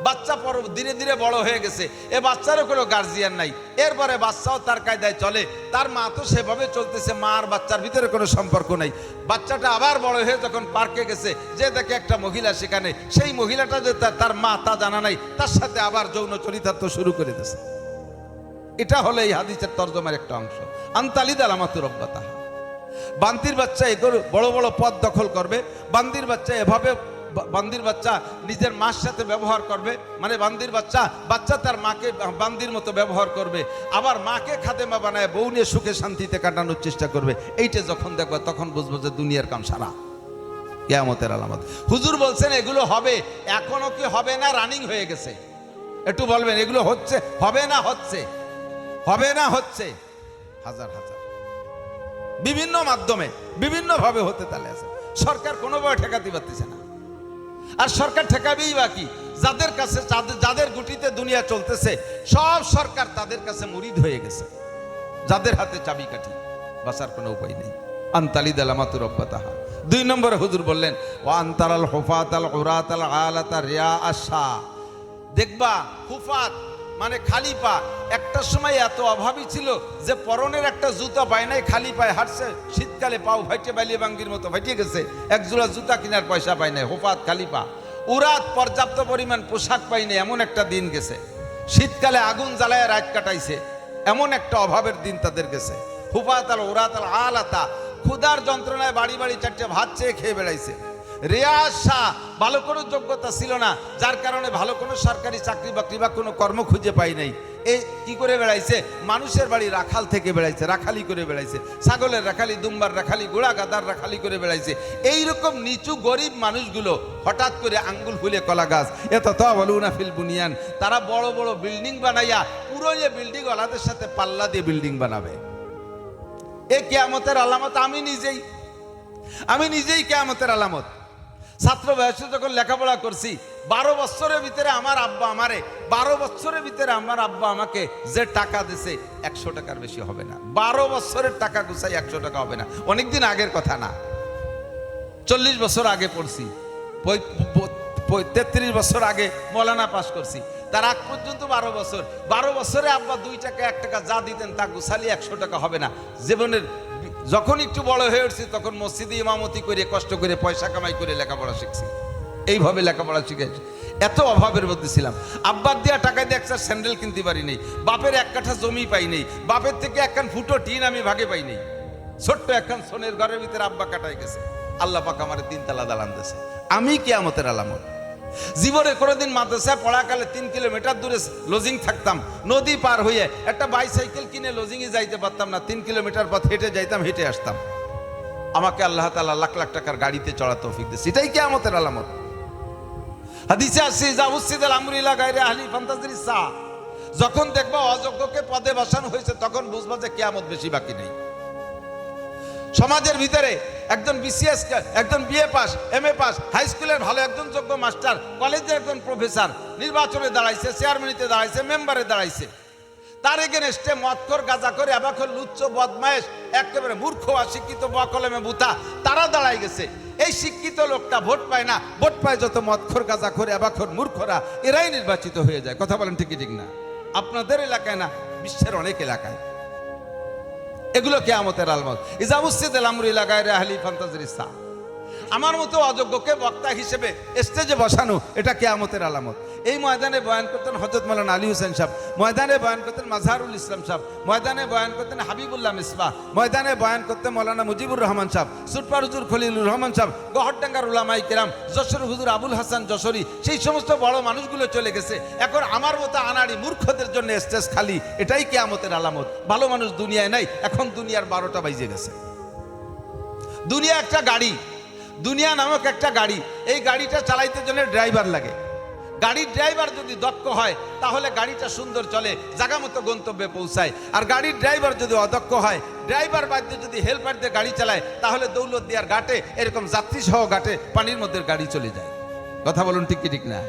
S1: বাচ্চা ধীরে ধীরে বড় হয়ে গেছে, এ বাচ্চারও কোনো গার্জিয়ান নাই। এরপরে বাচ্চাও তার কায়দায় চলে, তার মা তো সেভাবে চলতেছে, মা আর বাচ্চার ভিতরে কোনো সম্পর্ক নাই। বাচ্চাটা আবার বড় হয়ে যখন পার্কে গেছে, যে দেখে একটা মহিলা সেখানে, সেই মহিলাটা যে তার মা তা জানা নাই, তার সাথে আবার যৌন চরিতার্থ শুরু করে দিয়েছে। এটা হলো এই হাদিসের তরজমার একটা অংশ। আনতালিদাল আমাতু রাব্বাতাহা। বান্দির বাচ্চা এগুলো বড় বড় পদ দখল করবে। বান্দির বাচ্চা এভাবে, বান্দির বাচ্চা নিজের মার সাথে ব্যবহার করবে, মানে বান্দির বাচ্চা তার মাকে বান্দির মতো ব্যবহার করবে, আবার মাকে খাদেমা বানায় বউ নিয়ে সুখে শান্তিতে কাটানোর চেষ্টা করবে। এইটা যখন দেখবা তখন বুঝবো যে দুনিয়ার কাম সারা, কিয়ামতের আলামত। হুজুর বলছেন এগুলো হবে, এখনো কি হবে না রানিং হয়ে গেছে? একটু বলবেন, এগুলো হচ্ছে, হবে না হচ্ছে? হবে না, হচ্ছে হাজার হাজার বিভিন্ন মাধ্যমে বিভিন্নভাবে হতে তালে আছে। সরকার কোনোভাবে ঠেকাতে পারতেছে না। আর সরকার ঠেকাবেই বাকি যাদের কাছে, যাদের গুটিতে দুনিয়া চলতেছে, সব সরকার তাদের কাছে মুরিদ হয়ে গেছে, যাদের হাতে চাবিকাঠি, বাঁচার কোনো উপায় নেই। আনতালি দালামাতু রব্বাতাহা। 2 নম্বরে হুজুর বললেন ওয়া আনতারাল হুফাতাল উরাতাল আলাতা রিয়া আশা। দেখবা হুফাত মানে খালি পা, একটা সময় এত অভাবী ছিল যে পরনের একটা জুতা পায় নাই, খালি পায়ে হাঁটছে, শীতকালে পাও ভাইটে বালিয়ে বাঙ্গির মতো ভাইটে গেছে, এক জোড়া জুতা কেনার পয়সা পায় নাই, হুফাত খালি পা। উরাত পর্যাপ্ত পরিমাণ পোশাক পাই নাই, এমন একটা দিন গেছে। শীতকালে আগুন জ্বালায় রাত কাটাইছে, এমন একটা অভাবের দিন তাদের গেছে। হুফাতাল উরাতাল আলাতা, ক্ষুধার যন্ত্রণায় বাড়ি বাড়ি 4টে ভাত চেয়ে খেয়ে বেড়াইছে। রেয়াশা, ভালো কোনো যোগ্যতা ছিল না, যার কারণে ভালো কোনো সরকারি চাকরি বাকরি বা কোনো কর্ম খুঁজে পাই নাই। এই কি করে বেড়াইছে? মানুষের বাড়ি রাখাল থেকে বেড়াইছে, রাখালি করে বেড়াইছে, ছাগলের রাখালি, দুম্বার রাখালি, ঘোড়া গাদার রাখালি করে বেড়াইছে। এইরকম নিচু গরিব মানুষগুলো হঠাৎ করে আঙ্গুল ফুলে কলা গাছ, এত তাওয়ালুনা ফিল বুনিয়ান, তারা বড় বড় বিল্ডিং বানাইয়া পুরো যে বিল্ডিং ওয়ালাদের সাথে পাল্লা দিয়ে বিল্ডিং বানাবে। এ কিয়ামতের আলামত। আমি নিজেই কিয়ামতের আলামত। ছাত্র বয়সে যখন লেখাপড়া করছি, 12 বছরের ভিতরে আমার আব্বা আমাকে যে টাকা দিছে 100 টাকার বেশি হবে না। 12 বছরের টাকা গুছাই 100 টাকা হবে না। অনেকদিন আগের কথা না, 40 বছর আগে পড়ছি, 33 বছর আগে মৌলানা পাস করছি। তার আগ পর্যন্ত 12 বছরে আব্বা 2 টাকা 1 টাকা যা দিতেন তা গুছালি 100 টাকা হবে না। জীবনের যখন একটু বড় হয়ে উঠছি তখন মসজিদে ইমামতি করে কষ্ট করে পয়সা কামাই করে লেখাপড়া শিখছি। এইভাবে লেখাপড়া শিখেছি। এত অভাবের মধ্যে ছিলাম। আব্বার দেওয়া টাকা দিয়ে একটা স্যান্ডেল কিনতে পারি নেই, বাপের 1 কাঠা জমি পাই নেই, বাপের থেকে একখান ফুটো টিন আমি ভাগে পাই নেই। ছোট্ট একখান সোনের ঘরের ভিতরে আব্বা কাটাই গেছে। আল্লাহ পাক আমার 3 তলা দালান দিয়েছে। আমি কিয়ামতের আলামত। জীবনে কোনোদিন মাদ্রাসায় পড়াকালে 3 কিলোমিটার দূরে লজিং থাকতাম, নদী পার হয়ে একটা বাইসাইকেল কিনে লজিংয়ে যাইতে পারতাম না, 3 কিলোমিটার পথ হেঁটে যাইতাম, হেঁটে আসতাম। আমাকে আল্লাহ তাআলা লাখ লাখ টাকার গাড়িতে চড়ার তৌফিক দিয়েছে। এটাই কিয়ামতের আলামত। হাদিসে আছে যা উসিদাল আমরু ইলা গায়রি আহলি ফান্তাজিরিস সা, যখন দেখবা অযোগ্যকে পদে বসানো হয়েছে তখন বুঝবা যে কিয়ামত বেশি বাকি নেই। সমাজের ভিতরে একজন বিসিএস, একজন BA pass, MA pass, high স্কুলের ভালো একজন যোগ্য মাস্টার, কলেজের একজন প্রফেসর নির্বাচনে দাঁড়াইছে, চেয়ারম্যানিতে দাঁড়াইছে, মেম্বারে দাঁড়াইছে, তার এগেনস্টে মদখোর, গাঁজাখোর, এবাখোর, লুচ্চ, বদমায়েশ, একেবারে মূর্খ, অশিক্ষিত, বকলমে বুতা, তারা দাঁড়াই গেছে। এই শিক্ষিত লোকটা ভোট পায় না, ভোট পায় যত মদখোর, গাঁজাখোর, এবাখোর, মূর্খরা, এরাই নির্বাচিত হয়ে যায়। কথা বলেন ঠিক ঠিক না? আপনাদের এলাকায় না, বিশ্বের অনেক এলাকায় এগুলো কিয়ামতের আলামত। ইজা উসিদাল আমরু ইলা গায়রি আহলি ফান্তাজিরিস সা। আমার মতো অযোগ্যকে বক্তা হিসেবে স্টেজে বসানো, এটা কিয়ামতের আলামত। এই ময়দানে বয়ান করতেন হযরত মাওলানা আলী হোসেন সাহেব, ময়দানে বয়ান করতেন মাজহারুল ইসলাম সাহেব, ময়দানে বয়ান করতেন হাবিবুল্লাহ মিসবাহ, ময়দানে বয়ান করতেন মাওলানা মুজিবুর রহমান সাহেব, সুটপার হুজুর খলিলুর রহমান সাহেব, গহরডাঙ্গার উলামায়ে কেরাম, যশোর হুজুর আবুল হাসান যশোরী, সেই সমস্ত বড় মানুষগুলো চলে গেছে। এখন আমার মতো আনাড়ি মূর্খদের জন্য স্টেজ খালি, এটাই কিয়ামতের আলামত। ভালো মানুষ দুনিয়ায় নাই। এখন দুনিয়ার 12টা বাজে গেছে। দুনিয়া একটা গাড়ি, দুনিয়া নামক একটা গাড়ি, এই গাড়িটা চালাইতে জন্য ড্রাইভার লাগে। গাড়ির ড্রাইভার যদি দক্ষ হয় তাহলে গাড়িটা সুন্দর চলে, জায়গা মতো গন্তব্যে পৌঁছায়। আর গাড়ির ড্রাইভার যদি অদক্ষ হয়, ড্রাইভার বাদ যদি হেল্পার দিয়ে গাড়ি চালায়, তাহলে দৌলত দিয়ার ঘাটে, এরকম যাত্রী সহ ঘাটে পানির মধ্যে গাড়ি চলে যায়। কথা বলুন ঠিক কি ঠিক না?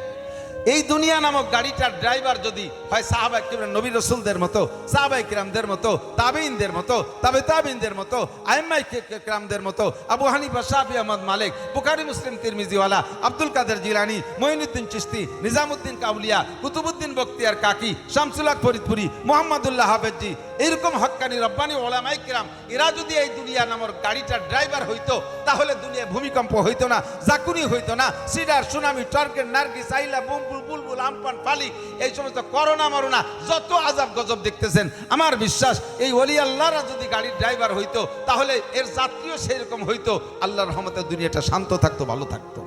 S1: এই দুনিয়া নামক গাড়িটার ড্রাইভার যদি হয় সাহাবায়ে কিরাম, নবী রাসূলদের মতো, সাহাবায়ে কিরামদের মতো, তাবেঈনদের মতো, তাবেঈনদের মতো, আইম্মায়ে কিরামদের মতো, আবু হানিফা, শাফি, আহমদ, মালিক, বুখারী, মুসলিম, তিরমিজিওয়ালা, আব্দুল কাদের জিলানী, মঈনুদ্দিন চিশতি, নিজামুদ্দিন কাউলিয়া, কুতুবউদ্দিন বখতিয়ার কাকি, শামসুল হক ফরিদপুরি, মুহাম্মদুল্লাহ হাফেজি, এরকম হক্কানি রব্বানি ওলামায়ে কিরাম, এরা যদি এই দুনিয়া নামক গাড়িটার ড্রাইভার হইতো, তাহলে দুনিয়া ভূমিকম্প হইতো না, জাকুনি হইতো না, সিডার, সুনামি, টর্কের, নার্গিস, আইলা, বুলবুল, আমপান, ফালি, এই সমস্ত করোনা মরোনা যত আজাব গজব দেখতেছেন, আমার বিশ্বাস এই ওলি আল্লাহরা যদি গাড়ির ড্রাইভার হইতো, তাহলে এর যাত্রীও সেরকম হইতো। আল্লাহর রহমতে দুনিয়াটা শান্ত থাকতো, ভালো থাকতো।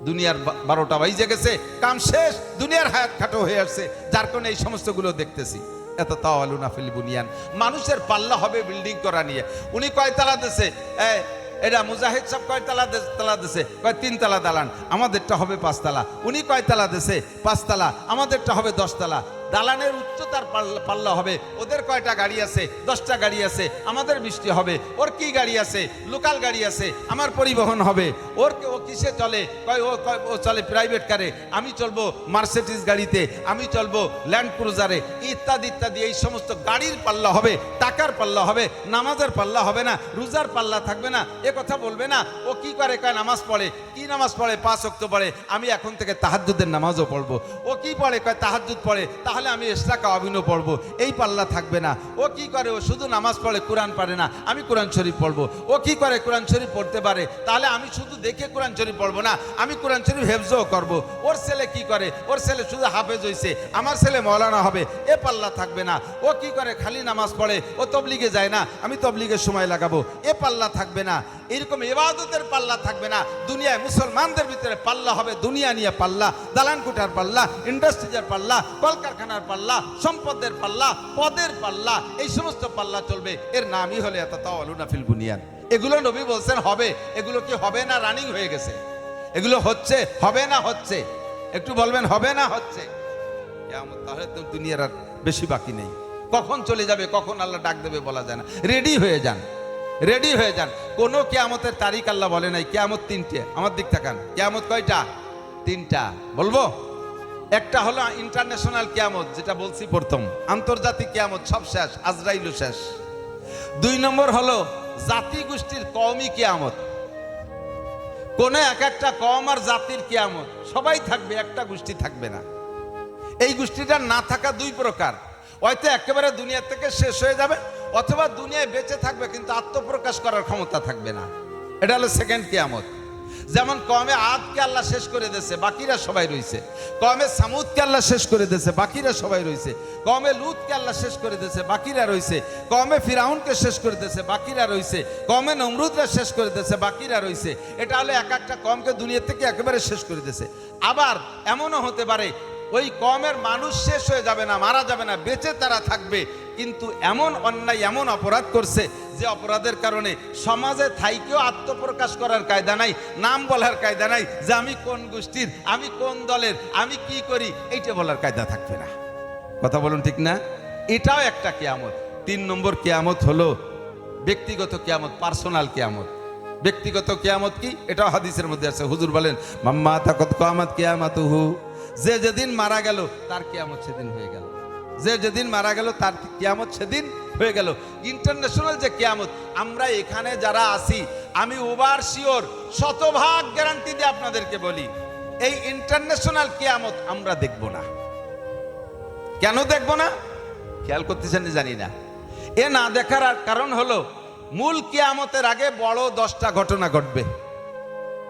S1: দুনিয়ার 12টা বাজে গেছে, কাম শেষ, দুনিয়ার হায়াত খাটো হয়ে আসছে, যার কারণে এই সমস্তগুলো দেখতেছি। এত তাওয়ালুনা ফিল বুনিয়ান, মানুষের পাল্লা হবে বিল্ডিং করা নিয়ে। উনি কয়তলা দেশে, এটা মুজাহিদ সাহেব কয়তলা দেশে, কয় 3 তলা দালান, আমাদেরটা হবে 5 তলা। উনি কয়তলা দেশে, 5 তলা, আমাদেরটা হবে 10 তলা। দালানের উচ্চতার পাল্লা হবে। ওদের কয়টা গাড়ি আছে? 10টা গাড়ি আছে। আমাদের 20টি হবে। ওর কি গাড়ি আছে? লোকাল গাড়ি আছে। আমার পরিবহন হবে। ও কিসে চলে? ও চলে প্রাইভেট কারে, আমি চলবো মার্সিডিজ গাড়িতে, আমি চলবো ল্যান্ড ক্রুজারে, ইত্যাদি ইত্যাদি। এই সমস্ত গাড়ির পাল্লা হবে, টাকার পাল্লা হবে, নামাজের পাল্লা হবে না, রোজার পাল্লা থাকবে না। এ কথা বলবে না। ও কি করে? কয় নামাজ পড়ে। কি নামাজ পড়ে? 5 ওয়াক্ত পড়ে। আমি এখন থেকে তাহাজ্জুদের নামাজও পড়বো। ও কি পড়ে? কয় তাহাজ্জুদ পড়ে। তাহলে আমি ইশরাক আবিনও পড়বো। এই পাল্লা থাকবে না। ও কি করে? ও শুধু নামাজ পড়ে, কোরআন পারে না, আমি কোরআন শরীফ পড়বো। ও কি করে? কোরআন শরীফ পড়তে পারে। তাহলে আমি শুধু দেখে কোরআন শরীফ পড়বো না, আমি কোরআন শরীফ হেফজও করবো। ওর ছেলে কি করে? ওর ছেলে শুধু হাফেজ হইছে, আমার ছেলে মৌলানা হবে। এ পাল্লা থাকবে না। ও কি করে? খালি নামাজ পড়ে, ও তবলিগে যায় না, আমি তবলিগের সময় লাগাবো। এ পাল্লা থাকবে না। এরকম ইবাদতের পাল্লা থাকবে না। দুনিয়ায় মুসলমানদের ভিতরে পাল্লা হবে, দুনিয়া নিয়ে পাল্লা, দালান কোঠার পাল্লা, ইন্ডাস্ট্রিজের পাল্লা, কলকারখানার পাল্লা, সম্পদের পাল্লা, পদের পাল্লা, এই সমস্ত পাল্লা চলবে। এর নামই হলে ইয়াতাতাওয়ালুনা ফিল বুনিয়ান। এগুলো নবী বলছেন হবে। এগুলো কি হবে না রানিং হয়ে গেছে? এগুলো হচ্ছে, হবে না হচ্ছে? একটু বলবেন হবে না হচ্ছে? কিয়ামত তাহলে তো দুনিয়ার আর বেশি বাকি নেই। কখন চলে যাবে, কখন আল্লাহ ডাক দেবে বলা যায় না। রেডি হয়ে যান, রেডি হয়ে যান। কোন কিয়ামতের তারিখ আল্লাহ বলে নাই। কিয়ামত 3টে। আমার দিক তাকান। কিয়ামত কয়টা? 3টা। বলবো? একটা হলো ইন্টারন্যাশনাল কিয়ামত, যেটা বলছি প্রথম। আন্তর্জাতিক কিয়ামত সব শেষ, আজরাইলও শেষ। 2 নম্বর হলো জাতি গোষ্ঠীর কওমি কিয়ামত। কোন একটা কওম আর জাতির কিয়ামত। সবাই থাকবে, একটা গোষ্ঠী থাকবে না। এই গোষ্ঠীটা না থাকা 2 প্রকার। হয়তো একেবারে দুনিয়া থেকে শেষ হয়ে যাবে, অথবা দুনিয়ায় বেঁচে থাকবে কিন্তু আত্মপ্রকাশ করার ক্ষমতা থাকবে না। এটা হলো সেকেন্ড কিয়ামত। যেমন কওমে আদকে আল্লাহ শেষ করে দিয়েছে, বাকিরা সবাই রয়েছে। কওমে সামুদকে আল্লাহ শেষ করে দিয়েছে, বাকিরা সবাই রয়েছে। কওমে লুতকে আল্লাহ শেষ করে দিয়েছে, বাকিরা রয়েছে। কওমে ফিরাউনকে শেষ করে দিয়েছে, বাকিরা রয়েছে। কওমে নমরুদরা শেষ করে দিয়েছে, বাকিরা রয়েছে। এটা হলো একটা কওমকে দুনিয়া থেকে একেবারে শেষ করে দিয়েছে। আবার এমনও হতে পারে ওই কওমের মানুষ শেষ হয়ে যাবে না, মারা যাবে না, বেঁচে তারা থাকবে, কিন্তু এমন অন্যায়, এমন অপরাধ করছে যে অপরাধের কারণে সমাজে থাইকেও আত্মপ্রকাশ করার কায়দা নাই, নাম বলার কায়দা নাই, যে আমি কোন গোষ্ঠীর, আমি কোন দলের, আমি কি করি, এইটা বলার কায়দা থাকবে না। কথা বলুন ঠিক না? এটাও একটা কিয়ামত। 3 নম্বর কিয়ামত হলো ব্যক্তিগত কিয়ামত, পার্সোনাল কিয়ামত। ব্যক্তিগত কিয়ামত কি? এটাও হাদিসের মধ্যে আছে। হুজুর বলেন, মাম্মা তাকাত কিয়ামত কিয়ামাতুহু, যে যেদিন মারা গেল তার কিয়ামত সেদিন হয়ে গেল। যে যেদিন মারা গেল তার কিয়ামত সেদিন হয়ে গেল। ইন্টারন্যাশনাল যে কিয়ামত, আমরা এখানে যারা আছি, আমি ওভার শিওর, শতভাগ গ্যারান্টি দিয়ে আপনাদেরকে বলি, এই ইন্টারন্যাশনাল কিয়ামত আমরা দেখব না। কেন দেখব না? খেয়াল করতেছেন জানি না। এ না দেখার কারণ হলো, মূল কিয়ামতের আগে বড় 10টা ঘটনা ঘটবে।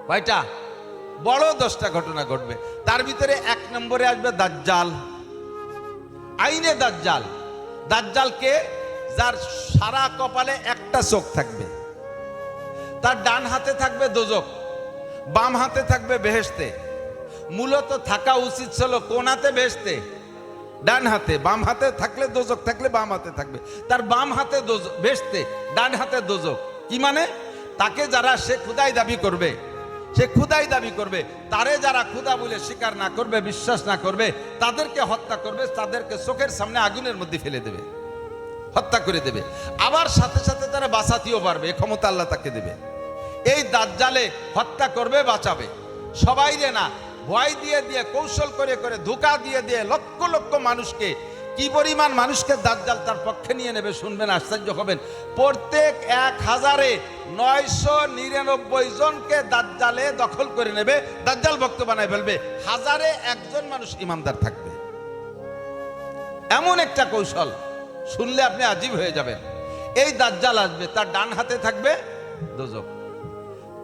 S1: কয়টা? বড় 10টা ঘটনা ঘটবে। তার ভিতরে 1 নম্বরে আসবে দাজ্জাল। আইনে দাজ্জাল। দাজ্জাল কে? যার সারা কপালে একটা চোখ থাকবে, তার ডান হাতে থাকবে দোজক, বাম হাতে থাকবে বেহেশতে। মূলত থাকা উচিত ছিল কোন হাতে? বেহেশতে, ডান হাতে। বাম হাতে থাকলে দোজক, থাকলে বাম হাতে থাকবে। তার বাম হাতে বেহেশতে, ডান হাতে দোজক। কি মানে? তাকে যারা সে খুদাই দাবি করবে, সে খুদাই দাবি করবে, তারে যারা খুদা বলে স্বীকার না করবে, বিশ্বাস না করবে, তাদেরকে হত্যা করবে, তাদেরকে চোখের সামনে আগুনের মধ্যে ফেলে দেবে, হত্যা করে দেবে। আবার সাথে সাথে তারা বাঁচাতেও পারবে, এ ক্ষমতা আল্লাহ তাকে দেবে। এই দাজ্জালে হত্যা করবে, বাঁচাবে। সবাই রে না, ভয় দিয়ে দিয়ে, কৌশল করে করে, ধোঁকা দিয়ে দিয়ে লক্ষ লক্ষ মানুষকে, কি পরিমাণ মানুষকে দাজ্জাল তার পক্ষে নিয়ে নেবে শুনবেন, আশ্চর্য হবেন। প্রত্যেক 1000-999 জনকে দাজ্জালে দখল করে নেবে, দাজ্জাল ভক্ত বানায় ফেলবে। 1000-1 মানুষ ইমানদার থাকবে। এমন একটা কৌশল, শুনলে আপনি আজীব হয়ে যাবেন। এই দাজ্জাল আসবে, তার ডান হাতে থাকবে দোজক।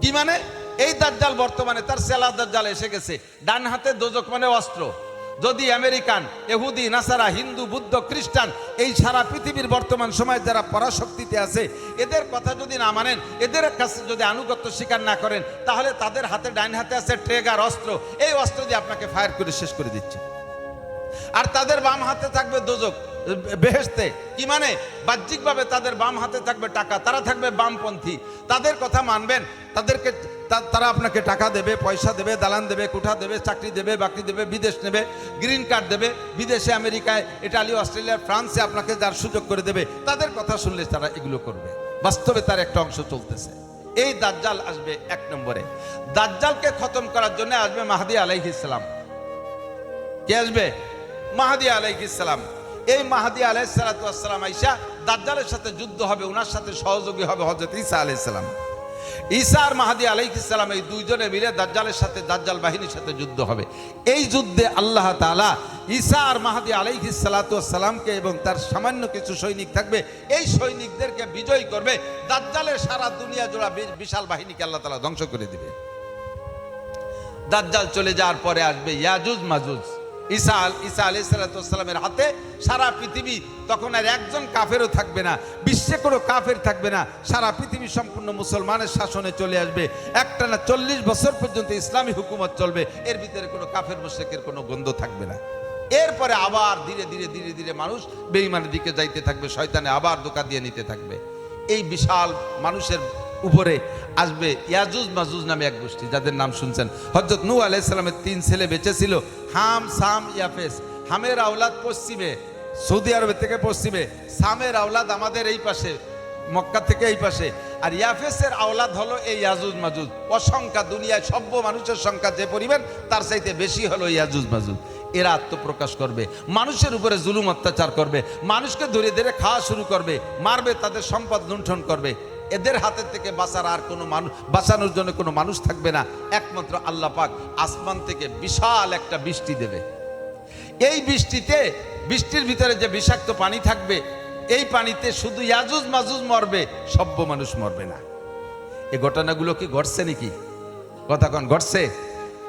S1: কি মানে? এই দাজ্জাল বর্তমানে, তার সেলা দাজ্জাল এসে গেছে, ডান হাতে দোজক মানে অস্ত্র। যদি আমেরিকান, ইহুদি, নাসারা, হিন্দু, বুদ্ধ, খ্রিস্টান, এই সারা পৃথিবীর বর্তমান সময় যারা পরাশক্তিতে আছে, এদের কথা যদি না মানেন, এদের কাছে যদি আনুগত্য স্বীকার না করেন, তাহলে তাদের হাতে, ডান হাতে আছে ট্রেগার, অস্ত্র। এই অস্ত্র দিয়ে আপনাকে ফায়ার করে শেষ করে দিচ্ছে। আর তাদের বাম হাতে থাকবে দোজক। বেহেশতে। কি মানে? বাহ্যিকভাবে তাদের বাম হাতে থাকবে টাকা, তারা থাকবে বামপন্থী, তাদের কথা মানবেন, তাদেরকে তারা আপনাকে টাকা দেবে, পয়সা দেবে, দালান দেবে, কোঠা দেবে, চাকরি দেবে, বাকরি দেবে, বিদেশ নেবে, গ্রিন কার্ড দেবে, বিদেশে আমেরিকায়, ইটালি, অস্ট্রেলিয়া, ফ্রান্সে আপনাকে যার সুযোগ করে দেবে, তাদের কথা শুনলে তারা এগুলো করবে। বাস্তবে তার একটা অংশ চলতেছে। এই দাজ্জাল আসবে 1 নম্বরে। দাজ্জালকে খতম করার জন্য আসবে মাহদী আলাইহিস সালাম। কে আসবে? মাহদী আলাইহিস সালাম। এই মাহদী আলাইহিস সালাম আইসা দাজ্জালের সাথে যুদ্ধ হবে, ওনার সাথে সহযোগী হবে হযরত ঈসা আলাইহিস সালাম। ঈসা আর মাহদী আলাইহিস সালাম এই দুইজনে মিলে দাজ্জালের সাথে, দাজ্জাল বাহিনীর সাথে যুদ্ধ হবে। এই যুদ্ধে আল্লাহ তাআলা ঈসা আর মাহদী আলাইহিস সালামকে এবং তার সামান্য কিছু সৈনিক থাকবে, এই সৈনিকদেরকে বিজয়ী করবে। দাজ্জালের সারা দুনিয়া জোড়া বিশাল বাহিনীকে আল্লাহ তাআলা ধ্বংস করে দিবে। দাজ্জাল চলে যাওয়ার পরে আসবে ইয়াজুজ মাজুজ। ঈসা আলাইহিস সালামের হাতে সারা পৃথিবী, তখন আর একজন কাফেরও থাকবে না, বিশ্বে কোনো কাফের থাকবে না, সারা পৃথিবী সম্পূর্ণ মুসলমানের শাসনে চলে আসবে। একটানা 40 বছর পর্যন্ত ইসলামী হুকুমত চলবে, এর ভিতরে কোনো কাফের মুশরিকের কোনো গন্ধ থাকবে না। এরপরে আবার ধীরে ধীরে ধীরে ধীরে মানুষ বেঈমানের দিকে যাইতে থাকবে, শয়তানে আবার ধোঁকা দিয়ে নিতে থাকবে। এই বিশাল মানুষের উপরে আসবে ইয়াজুজ মাজুজ নামে এক গোষ্ঠী, যাদের নাম শুনছেন। হযরত নূহ আলাইহিস সালামের 3 ছেলে বেঁচে ছিল, হাম, সাম, ইয়াফেস। হামের আওলাদ পশ্চিমে, সৌদি আরব থেকে পশ্চিমে, সামের আওলাদ আমাদের এই পাশে, মক্কা থেকে এই পাশে, আর ইয়াফেসের আওলাদ হলো এই ইয়াজুজ মাজুজ। অসংখ্য দুনিয়ায় সভ্য মানুষের সংখ্যা যে পরিমাণ, তার চাইতে বেশি হলো ইয়াজুজ মাজুজ। এরা আত্মপ্রকাশ করবে, মানুষের উপরে জুলুম অত্যাচার করবে, মানুষকে ধরে ধরে খাওয়া শুরু করবে, মারবে, তাদের সম্পদ লুণ্ঠন করবে। এদের হাতের থেকে বাঁচার আর কোনো মানুষ, বাঁচানোর জন্য কোনো মানুষ থাকবে না, একমাত্র আল্লাহ পাক আসমান থেকে বিশাল একটা বৃষ্টি দেবে। এই বৃষ্টির ভিতরে যে বিষাক্ত পানি থাকবে, এই পানিতে শুধু ইয়াজুজ মাজুজ মরবে, সভ্য মানুষ মরবে না। এই ঘটনাগুলো কি ঘটছে নাকি? কথা কোন ঘটছে?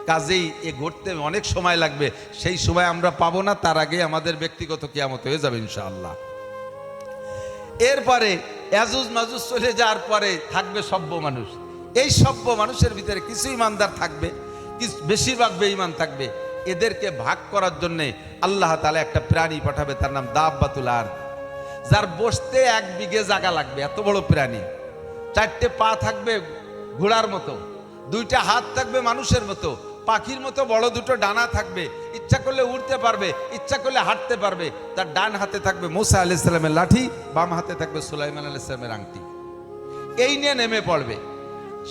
S1: কাজেই এ ঘটতে অনেক সময় লাগবে, সেই সময় আমরা পাবো না, তার আগে আমাদের ব্যক্তিগত কিয়ামত হয়ে যাবে ইনশাআল্লাহ। এরপরে ইয়াজুজ মাজুজ চলে যাওয়ার পরে থাকবে সভ্য মানুষ। এই সভ্য মানুষের ভিতরে কিছু ইমানদার থাকবে, বেশিরভাগ বেঈমান থাকবে। এদেরকে ভাগ করার জন্য আল্লাহ তাআলা একটা প্রাণী পাঠাবে, তার নাম দাব্বাতুল আরদ, যার বসতে 1 বিঘে জায়গা লাগবে। এত বড় প্রাণী, 4টে পা থাকবে ঘোড়ার মতো, 2টা হাত থাকবে মানুষের মতো, পাখির মতো বড় 2টো ডানা থাকবে, ইচ্ছা করলে উড়তে পারবে, ইচ্ছা করলে হাঁটতে পারবে। তার ডান হাতে থাকবে মুসা আলাইহিস সালামের লাঠি, বাম হাতে থাকবে সুলাইমান আলাইহিস সালামের আংটি। এই নিয়ে নেমে পড়বে,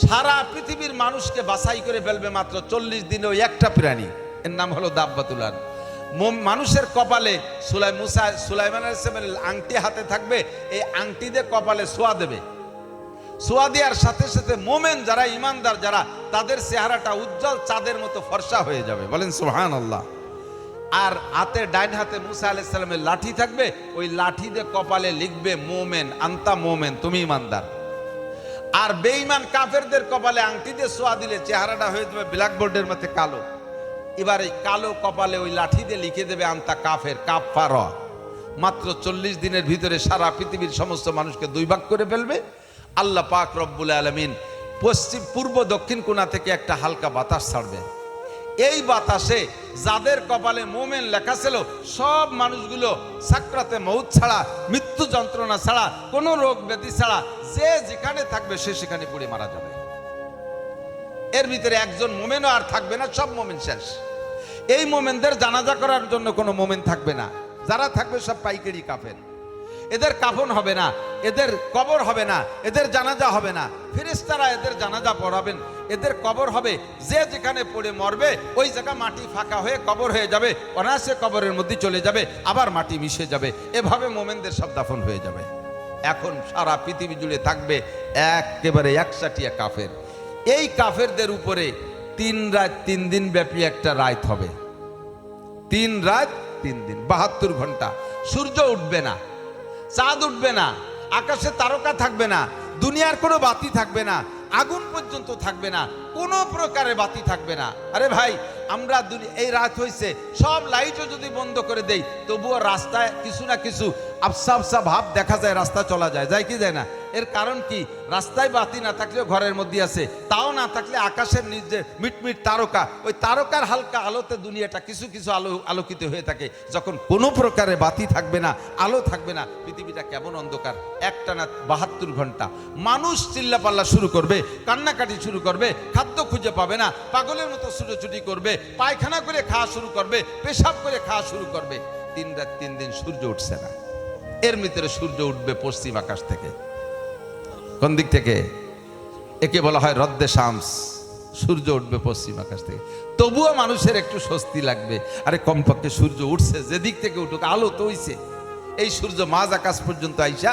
S1: সারা পৃথিবীর মানুষকে বাছাই করে ফেলবে মাত্র 40 দিনে। ওই একটা প্রাণী, এর নাম হলো দাব্বাতুল আরদ। মানুষের কপালে সুলাইমান আলাইহিস সালামের আংটি হাতে থাকবে, এই আংটি দিয়ে কপালে ছোঁয়া দেবে। ছোঁয়া দেওয়ার সাথে সাথে মোমেন যারা, ইমানদার যারা, তাদের চেহারাটা উজ্জ্বল চাঁদের মতো ফর্সা হয়ে যাবে। বলেন সুবহানাল্লাহ। আর হাতে, ডাইন হাতে মুসা আলাইহিস সালামের লাঠি থাকবে, ওই লাঠি দিয়ে কপালে লিখবে মোমেন, আনতা মোমেন, তুমি ইমানদার। আর বেঈমান কাফেরদের কপালে আংটি দিয়ে ছোঁয়া দিলে চেহারাটা হয়ে যাবে ব্ল্যাকবোর্ডের মধ্যে কালো। এবার এই কালো কপালে ওই লাঠি দিয়ে লিখে দেবে আনতা কাফের, কাফার। মাত্র 40 দিনের ভিতরে সারা পৃথিবীর সমস্ত মানুষকে 2 ভাগ করে ফেলবে। আল্লাহ পাক রব্বুল আলামিন পশ্চিম, পূর্ব, দক্ষিণ কোণা থেকে একটা হালকা বাতাস ছাড়বে। এই বাতাসে যাদের কপালে মোমেন লেখা ছিল, সব মানুষগুলো সাকরাতে মউত ছাড়া, মৃত্যু যন্ত্রণা ছাড়া, কোনো রোগ ব্যাধি ছাড়া, যে যেখানে থাকবে সে সেখানে পড়ে মারা যাবে। এর ভিতরে একজন মোমেনও আর থাকবে না, সব মোমেন শেষ। এই মোমেনদের জানাজা করার জন্য কোনো মোমেন থাকবে না, যারা থাকবে সব পাইকারি কাফের। এদের কাফন হবে না, এদের কবর হবে না, এদের জানাজা হবে না, ফেরেশতারা এদের জানাজা পড়াবেন। এদের কবর হবে, যে যেখানে পড়ে মরবে ওই জায়গা মাটি ফাঁকা হয়ে কবর হয়ে যাবে, অনায়াসে কবরের মধ্যে চলে যাবে, আবার মাটি মিশে যাবে। এভাবে মোমেনদের সব দাফন হয়ে যাবে। এখন সারা পৃথিবী জুড়ে থাকবে একেবারে 160 কাফের। এই কাফেরদের উপরে 3 রাত 3 দিন ব্যাপী একটা রাত হবে। 3 রাত 3 দিন, 72 ঘন্টা। সূর্য উঠবে না, চাঁদ উঠবে না, আকাশে তারকা থাকবে না, দুনিয়ার কোনো বাতি থাকবে না, আগুন পর্যন্ত থাকবে না। কোনো প্রকারে বাতি থাকবে না। আরে ভাই, আমরা এই রাত হয়েছে, সব লাইটও যদি বন্ধ করে দেই, তবুও রাস্তায় কিছু না কিছু আবসা আবসা ভাব দেখা যায়, রাস্তা চলা যায়, যায় কি যায় না? এর কারণ কি? রাস্তায় বাতি না থাকলেও ঘরের মধ্যে আছে, তাও না থাকলে আকাশের নিচে মিটমিট তারকা, ওই তারকার হালকা আলোতে দুনিয়াটা কিছু কিছু আলোকিত হয়ে থাকে। যখন কোনো প্রকারে বাতি থাকবে না, আলো থাকবে না, পৃথিবীটা কেমন অন্ধকার। একটানা 72 ঘন্টা মানুষ চিল্লাপাল্লা শুরু করবে, কান্নাকাটি শুরু করবে, খাদ্য খুঁজে পাবে না, পাগলের মতো ছুটোছুটি করবে, পায়খানা করে খাওয়া শুরু করবে, পেশাব করে খাওয়া শুরু করবে। 3 রাত 3 দিন সূর্য উঠছে না। এর ভিতরে সূর্য উঠবে পশ্চিম আকাশ থেকে। কোন দিক থেকে? একে বলা হয় রদ্দে শামস। সূর্য উঠবে পশ্চিম আকাশ থেকে। তবুও মানুষের একটু স্বস্তি লাগবে, আরে কমপক্ষে সূর্য উঠছে, যে দিক থেকে উঠুক, আলো তো হইছে। এই সূর্য মাঝ আকাশ পর্যন্ত আইসা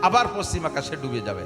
S1: আবার পশ্চিম আকাশে ডুবে যাবে।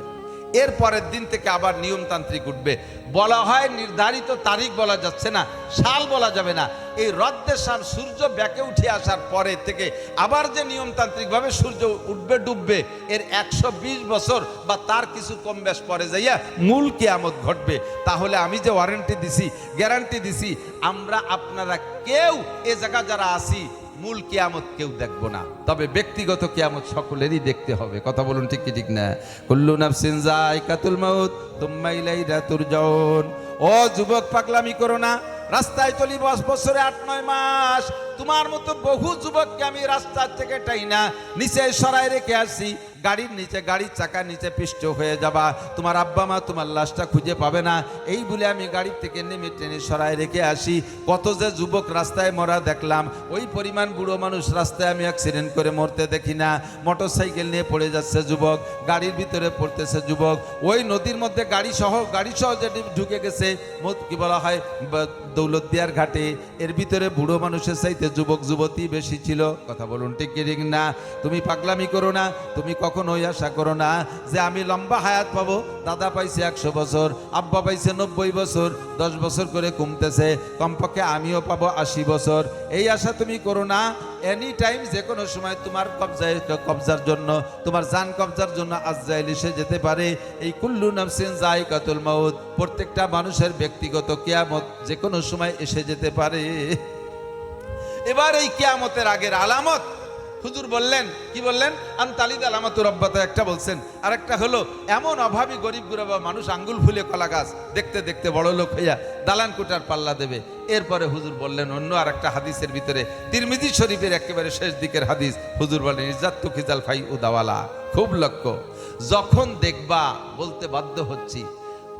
S1: এর পরের দিন থেকে আবার নিয়মতান্ত্রিক উঠবে। বলা হয় নির্ধারিত তারিখ বলা যাচ্ছে না, সাল বলা যাবে না। এই রদ্দে শাম সূর্য ব্যাকে উঠে আসার পরে থেকে আবার যে নিয়মতান্ত্রিকভাবে সূর্য উঠবে ডুববে, এর 120 বছর বা তার কিছু কম বেশ পরে যাইয়া মূল কিয়ামত ঘটবে। তাহলে আমি যে ওয়ারেন্টি দিছি, গ্যারান্টি দিছি, আমরা আপনারা কেউ এ জায়গা যারা আছি মূল কিয়ামত কেউ দেখবো না, তবে ব্যক্তিগত কিয়ামত সকলেরই দেখতে হবে। কথা বলুন, ঠিক কি ঠিক না? কুল্লু নাফসিন যায়কাতুল মাউত তুম্মা ইলাইহি তুরজাউন। ও যুবক, পাগলামি করো না। রাস্তায় চলি বছরে 8-9 মাস। তোমার মতো বহু যুবককে আমি রাস্তার থেকে টাইনা নিচে সরাই রেখে আসি। গাড়ির নিচে, গাড়ির চাকার নিচে পিষ্ট হয়ে যাবা, তোমার আব্বা মা তোমার লাশটা খুঁজে পাবে না, এই বলে আমি গাড়ির থেকে নেমে টেনে সরাই রেখে আসি। কত যে যুবক রাস্তায় মরা দেখলাম, ওই পরিমাণ বুড়ো মানুষ রাস্তায় আমি অ্যাক্সিডেন্ট করে মরতে দেখি না। মোটর সাইকেল নিয়ে পড়ে যাচ্ছে যুবক, গাড়ির ভিতরে পড়তেছে যুবক। ওই নদীর মধ্যে গাড়ি সহ যেটি ঢুকে গেছে, কি বলা হয়, দৌলতদিয়ার ঘাটে, এর ভিতরে বুড়ো মানুষের চাইতে যুবক যুবতী বেশি ছিল। কথা বলুন, ঠিক কি ঠিক না? তুমি পাগলামি করো না। তুমি কখনোই আশা করো না যে আমি লম্বা হায়াত পাবো। দাদা পাইছে 100 বছর, আব্বা পাইছে 90 বছর, 10 বছর করে কমতেছে, কমপক্ষে আমিও পাবো 80 বছর। এই আশা তুমি করো না। এনি টাইম, যে কোনো সময় তোমার কবজার জন্য, তোমার জান কবজার জন্য আজরাইল এসে যেতে পারে। এই কুল্লু নাফসিন যায়কাতুল মাউত, প্রত্যেকটা মানুষের ব্যক্তিগত কিয়ামত যে কোনো সময় এসে যেতে পারে। এবার এই কিয়ামতের আগের আলামত হুজুর বললেন, কি বললেন? আনতালিদ আলামাতু রব্বাতা একটা বলছেন, আর একটা হলো এমন অভাবী গরিব গুরবা মানুষ আঙ্গুল ফুলে কলা গাছ, দেখতে দেখতে বড় লোক হইয়া দালান কোটার পাল্লা দেবে। এরপরে হুজুর বললেন অন্য আর একটা হাদিসের ভিতরে, তিরমিজি শরীফের একেবারে শেষ দিকের হাদিস, হুজুর বলেন ইজ্জাতু খিজাল ফাই উদাওয়ালা। খুব লক্ষ্য, যখন দেখবা, বলতে বাধ্য হচ্ছি,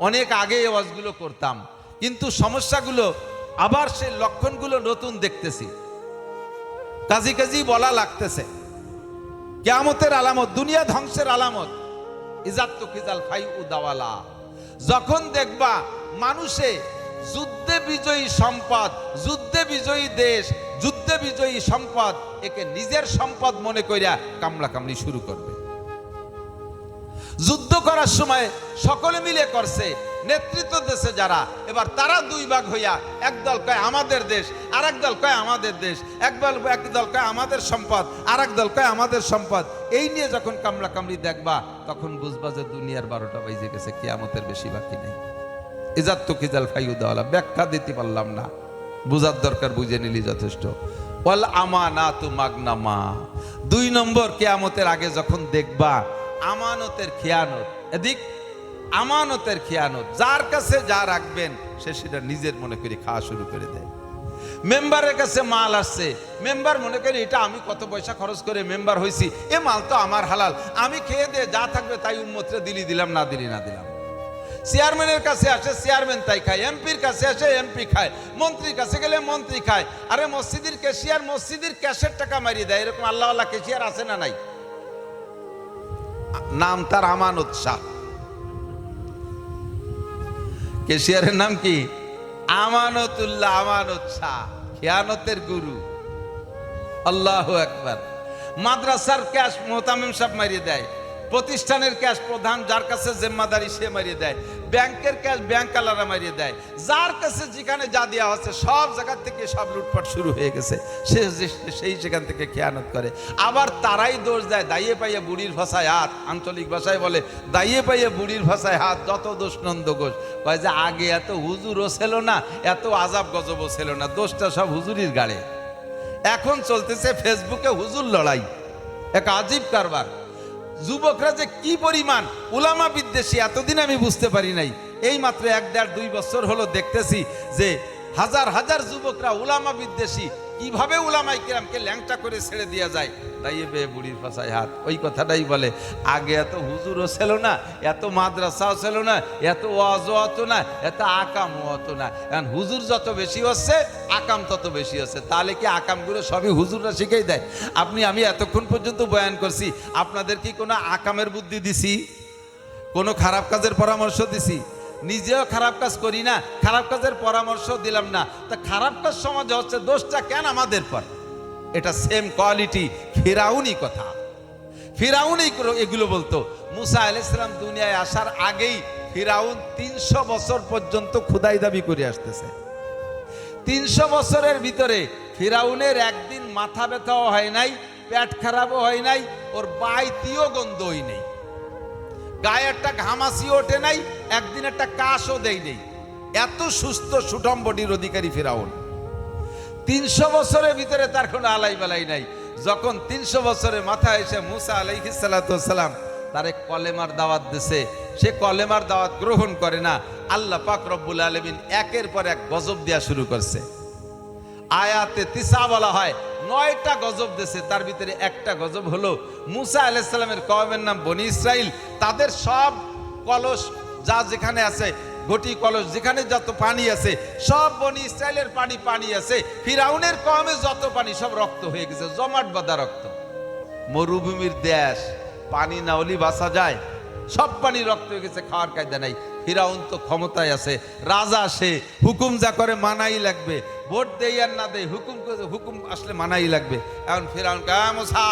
S1: অনেক আগে এই ওয়াজগুলো করতাম, কিন্তু সমস্যাগুলো আবার সেই লক্ষণগুলো নতুন দেখতেছি, কাজী কাজী বলা লাগতেছে। কিয়ামতের আলামত, দুনিয়া ধ্বংসের আলামত, ইজাত্তু খিজাল ফাই উদাওয়ালা। যখন দেখবা মানুষে যুদ্ধে বিজয়ী সম্পদ, যুদ্ধে বিজয়ী দেশ, যুদ্ধে বিজয়ী সম্পদ, একে নিজের সম্পদ মনে কইরা কামলা কামলি শুরু করবে। যুদ্ধ করার সময় সকলে মিলে করছে, নেতৃত্ব দেশে যারা, এবার তারা 2 ভাগ হইয়া, একদল কয় আমাদের দেশ, আর একদল কয় আমাদের দেশ, একদল কয় আমাদের সম্পদ, আর একদল কয় আমাদের সম্পদ। এই নিয়ে যখন কামলা কামলি দেখবা, তখন বুঝবা যে দুনিয়ার 12টা বাজে গেছে, কিয়ামতের বেশি বাকি নেই। ইজাত্তু খিজাল ফাই উদাওয়ালা, ব্যাখ্যা দিতে পারলাম না, বুঝার দরকার, বুঝে নিলি যথেষ্ট। ওয়াল আমানাতু মাগনামা। 2 নম্বর, কিয়ামতের আগে যখন দেখবা আমানতের খেয়ানত। এদিক আমানতের খেয়ানত, যার কাছে যা রাখবেন সে সেটা নিজের মনে করে খাওয়া শুরু করে দেয়। মেম্বারের কাছে মাল আসছে, মেম্বার মনে করে এটা আমি কত পয়সা খরচ করে মেম্বার হয়েছি, এ মাল তো আমার হালাল, আমি খেয়ে দিয়ে যা থাকবে তাই উম্মতরে দিলাম, না দিলাম। চেয়ারম্যানের কাছে আসে, চেয়ারম্যান তাই খায়। এমপির কাছে আসে, এমপি খায়। মন্ত্রীর কাছে গেলে মন্ত্রী খায়। আরে মসজিদের ক্যাশিয়ার মসজিদের ক্যাশের টাকা মারিয়ে দেয়, এরকম আল্লাহওয়ালা ক্যাশিয়ার আছে না নাই? নাম তার আমানত শাহ। ক্যাশিয়ারের নাম কি? আমানতুল্লাহ, আমানত শাহ, খেয়ানতের গুরু। আল্লাহু আকবার। মাদ্রাসার ক্যাশ মোহতামিম সাহেব মারিয়ে দেয়, প্রতিষ্ঠানের ক্যাশ প্রধান যার কাছে জিম্মাদারি সে মারিয়ে দেয়, ব্যাংকের ক্যাশ ব্যাংক আলারা মারিয়ে দেয়, যার কাছে যেখানে যা দেওয়া হচ্ছে সব জায়গা থেকে সব লুটপাট শুরু হয়ে গেছে, সেই সেখান থেকে খেয়ানত করে। আবার তারাই দোষ দেয়, দাইয়ে পাইয়ে বুড়ির ভাষায় হাত, আঞ্চলিক ভাষায় বলে দাইয়ে পাইয়ে বুড়ির ভাষায় হাত, যত দোষ নন্দ ঘোষ। কয় যে আগে এত হুজুরও ছিল না, এত আজাব গজবও ছিল না, দোষটা সব হুজুরির গাড়ে। এখন চলতেছে ফেসবুকে হুজুর লড়াই, এক আজীব কারবার। যুবকরা যে কি পরিমাণ উলামা বিদ্বেষী এতদিন আমি বুঝতে পারি নাই, এই মাত্র 1-1.5-2 বছর হলো দেখতেছি যে হাজার হাজার যুবকরা উলামা বিদ্বেষী। কিভাবে উলামায়ে কেরামকে ল্যাংটা করে ছেড়ে দেওয়া যায়, দাইয়ে বে বুড়ির ভাষায় হাত, ওই কথাটাই বলে। আগে এত হুজুরও ছিল না, এত মাদ্রাসাও ছিল না, এত ওয়াজও হতো না, এত আকামও হতো না। এখন হুজুর যত বেশি হচ্ছে আকাম তত বেশি হচ্ছে। তাহলে কি আকামগুলো সবই হুজুররা শিখিয়ে দেয়? আমি এতক্ষণ পর্যন্ত বয়ান করছি, আপনাদের কি কোনো আকামের বুদ্ধি দিছি? কোনো খারাপ কাজের পরামর্শ দিছি? নিজেও খারাপ কাজ করি না, খারাপ কাজের পরামর্শ দিলাম না। তা খারাপ কাজ সমাজে হচ্ছে, দোষটা কেন আমাদের পর? এটা সেম কোয়ালিটি ফিরাউনি কথা। ফিরাউনই এগুলো বলতো। মুসা আলাইহিস সালাম দুনিয়ায় আসার আগেই ফিরাউন 300 বছর পর্যন্ত খোদাই দাবি করে আসতেছে। 300 বছরের ভিতরে ফিরাউনের একদিন মাথা ব্যথাও হয় নাই, পেট খারাপও হয় নাই, ওর বাইতিও গন্ধই নেই, গায়ে একটা ঘামাসি ওঠে নাই, একদিন একটা কাশও দেয় নেই। এত সুস্থ সুঠম বডির অধিকারী ফিরাউন। 300 বছরের ভিতরে তার কোনো আলাই বালাই নাই। যখন 300 বছরের মাথায় এসে মুসা আলাইহিস সালাতু ওয়াস সালাম তারে কলেমার দাওয়াত দিছে, সে কলেমার দাওয়াত গ্রহণ করে না। আল্লাহ পাক রব্বুল আলামিন একের পর এক গজব দেয়া শুরু করছে। আয়াতে 9 বলা হয় 9টা গজব দিয়েছে। তার ভিতরে একটা গজব হলো মুসা আলাইহিস সালামের কওমের নাম বনি ইসরাইল, তাদের সব কলস যা যেখানে আছে, ঘটি কলস যেখানে যত পানি আছে, সব বনি ইসরাইলের পানি আছে। ফিরাউনের কওমে যত পানি সব রক্ত হয়ে গেছে, জমাট বাঁধা রক্ত। মরুভূমির দেশ, পানি না হলে বাঁচা যায়, সব পানি রক্ত হয়ে গেছে, খাওয়ার কায়দা নাই। ফিরাউন তো ক্ষমতায় আছে, রাজা, সে হুকুম যা করে মানাই লাগবে, ভোট দেই আর না দেই, হুকুম আসলে মানাই লাগবে। এখন ফিরাউন মুসা,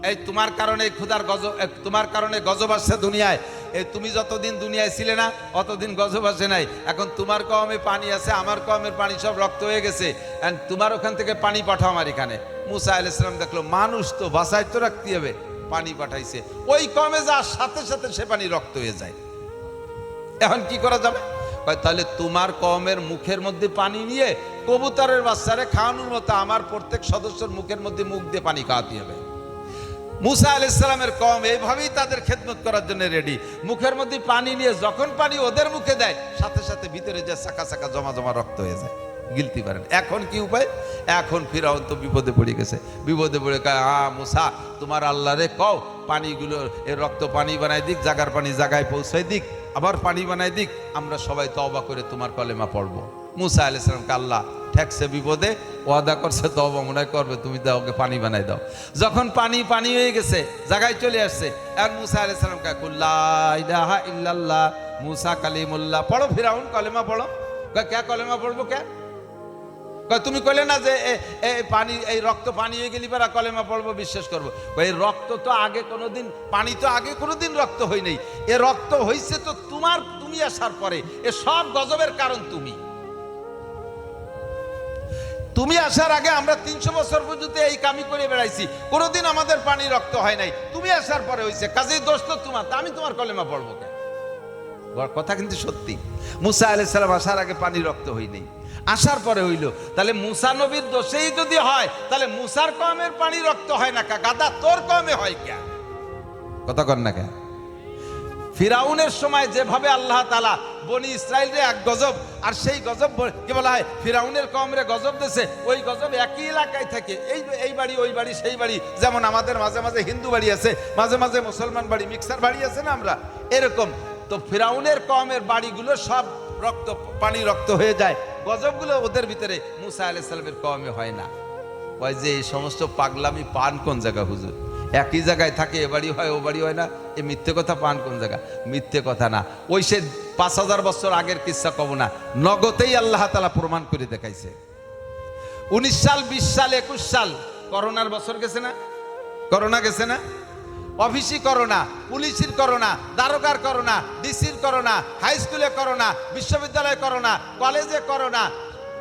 S1: এই তোমার কারণে খুদার গজব, তোমার কারণে গজব আসছে দুনিয়ায়। এই তুমি যতদিন দুনিয়ায় ছিলে না অতদিন গজব আসে নাই। এখন তোমার কওমে পানি আছে, আমার কওমের পানি সব রক্ত হয়ে গেছে, তোমার ওখান থেকে পানি পাঠাও আমার এখানে। মুসা আলাইহিস সালাম দেখলো মানুষ তো বাঁচাই তো রাখতে হবে, পানি পাঠাইছে। ওই কওমে যাওয়ার সাথে সাথে সে পানি রক্ত হয়ে যায়। এখন কি করা যাবে? তাহলে তোমার কওমের মুখের মধ্যে পানি নিয়ে কবুতরের বাচ্চারে খাওয়ানোর মতো আমার প্রত্যেক সদস্যের মুখের মধ্যে মুখ দিয়ে পানি খাওয়াতে হবে। মুসা আলাইহিস সালামের কওম এইভাবেই তাদের খেদমত করার জন্য রেডি। মুখের মধ্যে পানি নিয়ে যখন পানি ওদের মুখে দেয়, সাথে সাথে ভিতরে যে চাকা চাকা জমা জমা রক্ত হয়ে যায়, গিলতে পারেন। এখন কি উপায়? এখন ফিরাউন তো বিপদে পড়ে গেছে। বিপদে পড়ে কয়, মুসা তোমার আল্লাহরে কও পানিগুলো এর রক্ত পানি বানাই দিক, জাগার পানি জাগায় পৌঁছাই দিক, আবার পানি বানাই দিক, আমরা সবাই তওবা করে তোমার কলেমা পড়বো। মুসা আলাইহিস সালামকে আল্লাহ ঠেকছে বিপদে, ওয়াদা করছে তওবা মনে করবে, তুমি দাও ওকে পানি বানাই দাও। যখন পানি হয়ে গেছে, জায়গায় চলে আসছে, আর মুসা আলাইহিস সালামকে লা ইলাহা ইল্লাল্লাহ মুসা কালিমুল্লাহ পড়ো, ফিরাউন কলেমা পড়ো। কে কলেমা পড়বো? কে তুমি কইলে না যে পানি, এই রক্ত পানি হয়ে গেলি পারা কলেমা পড়বো, বিশ্বাস করবো? এই রক্ত তো আগে কোনোদিন, পানি তো আগে কোনোদিন রক্ত হয় নাই, এ রক্ত হয়েছে তো তুমি আসার পরে। এ সব গজবের কারণ তুমি আসার আগে আমরা 300 বছর পর্যন্ত এই কামি করে বেড়াইছি, কোনোদিন আমাদের পানি রক্ত হয় নাই, তুমি আসার পরে হয়েছে, কাজেই দোষ তো তোমার, তা আমি তোমার কলেমা পড়বো কেন? কথা কিন্তু সত্যি। মুসা আলাইহিস সালাম আসার আগে পানি রক্ত হয়নি, আসার পরে হইল। তাহলে মুসা নবীর দোষেই যদি হয়, তাহলে মুসার কওমের পানি রক্ত হয় না কা? গাদা, তোর কওমে হয় কে? কথা কর না কে? ফিরাউনের সময় যেভাবে আল্লাহ তাআলা বনি ইসরাইলরে এক গজব, আর সেই গজব কি বলা হয়, ফিরাউনের কওমরে গজব দিয়েছে, ওই গজব একই এলাকায় থাকে, এই বাড়ি ওই বাড়ি সেই বাড়ি। যেমন আমাদের মাঝে মাঝে হিন্দু বাড়ি আছে, মাঝে মাঝে মুসলমান বাড়ি, মিক্সার বাড়ি আছে না আমরা, এরকম। তো ফিরাউনের কওমের বাড়িগুলো সব রক্ত, পানি রক্ত হয়ে যায়, গজবগুলো ওদের ভিতরে। মুসা আলাইহিস সালামের কওমে হয় না। ওই যে এই সমস্ত পাগলামি পান কোন জায়গা হুজুর? একই জায়গায় থাকে, এ বাড়ি হয় ও বাড়ি হয় না, এ মিথ্যে কথা। পান কোন জায়গা? মিথ্যে কথা না, ওই সে 5000 বছর আগের কিচ্ছা কব না, নগতেই আল্লাহ তাআলা প্রমাণ করে দেখাইছে। 19 সাল, 20 সাল, 21 সাল করোনার বছর গেছে না? করোনা গেছে না? অফিসই করো না, পুলিশের করো না, দারোগার করো না, ডিসির করো না, হাই স্কুলে করো না, বিশ্ববিদ্যালয়ে করো না, কলেজে করো না,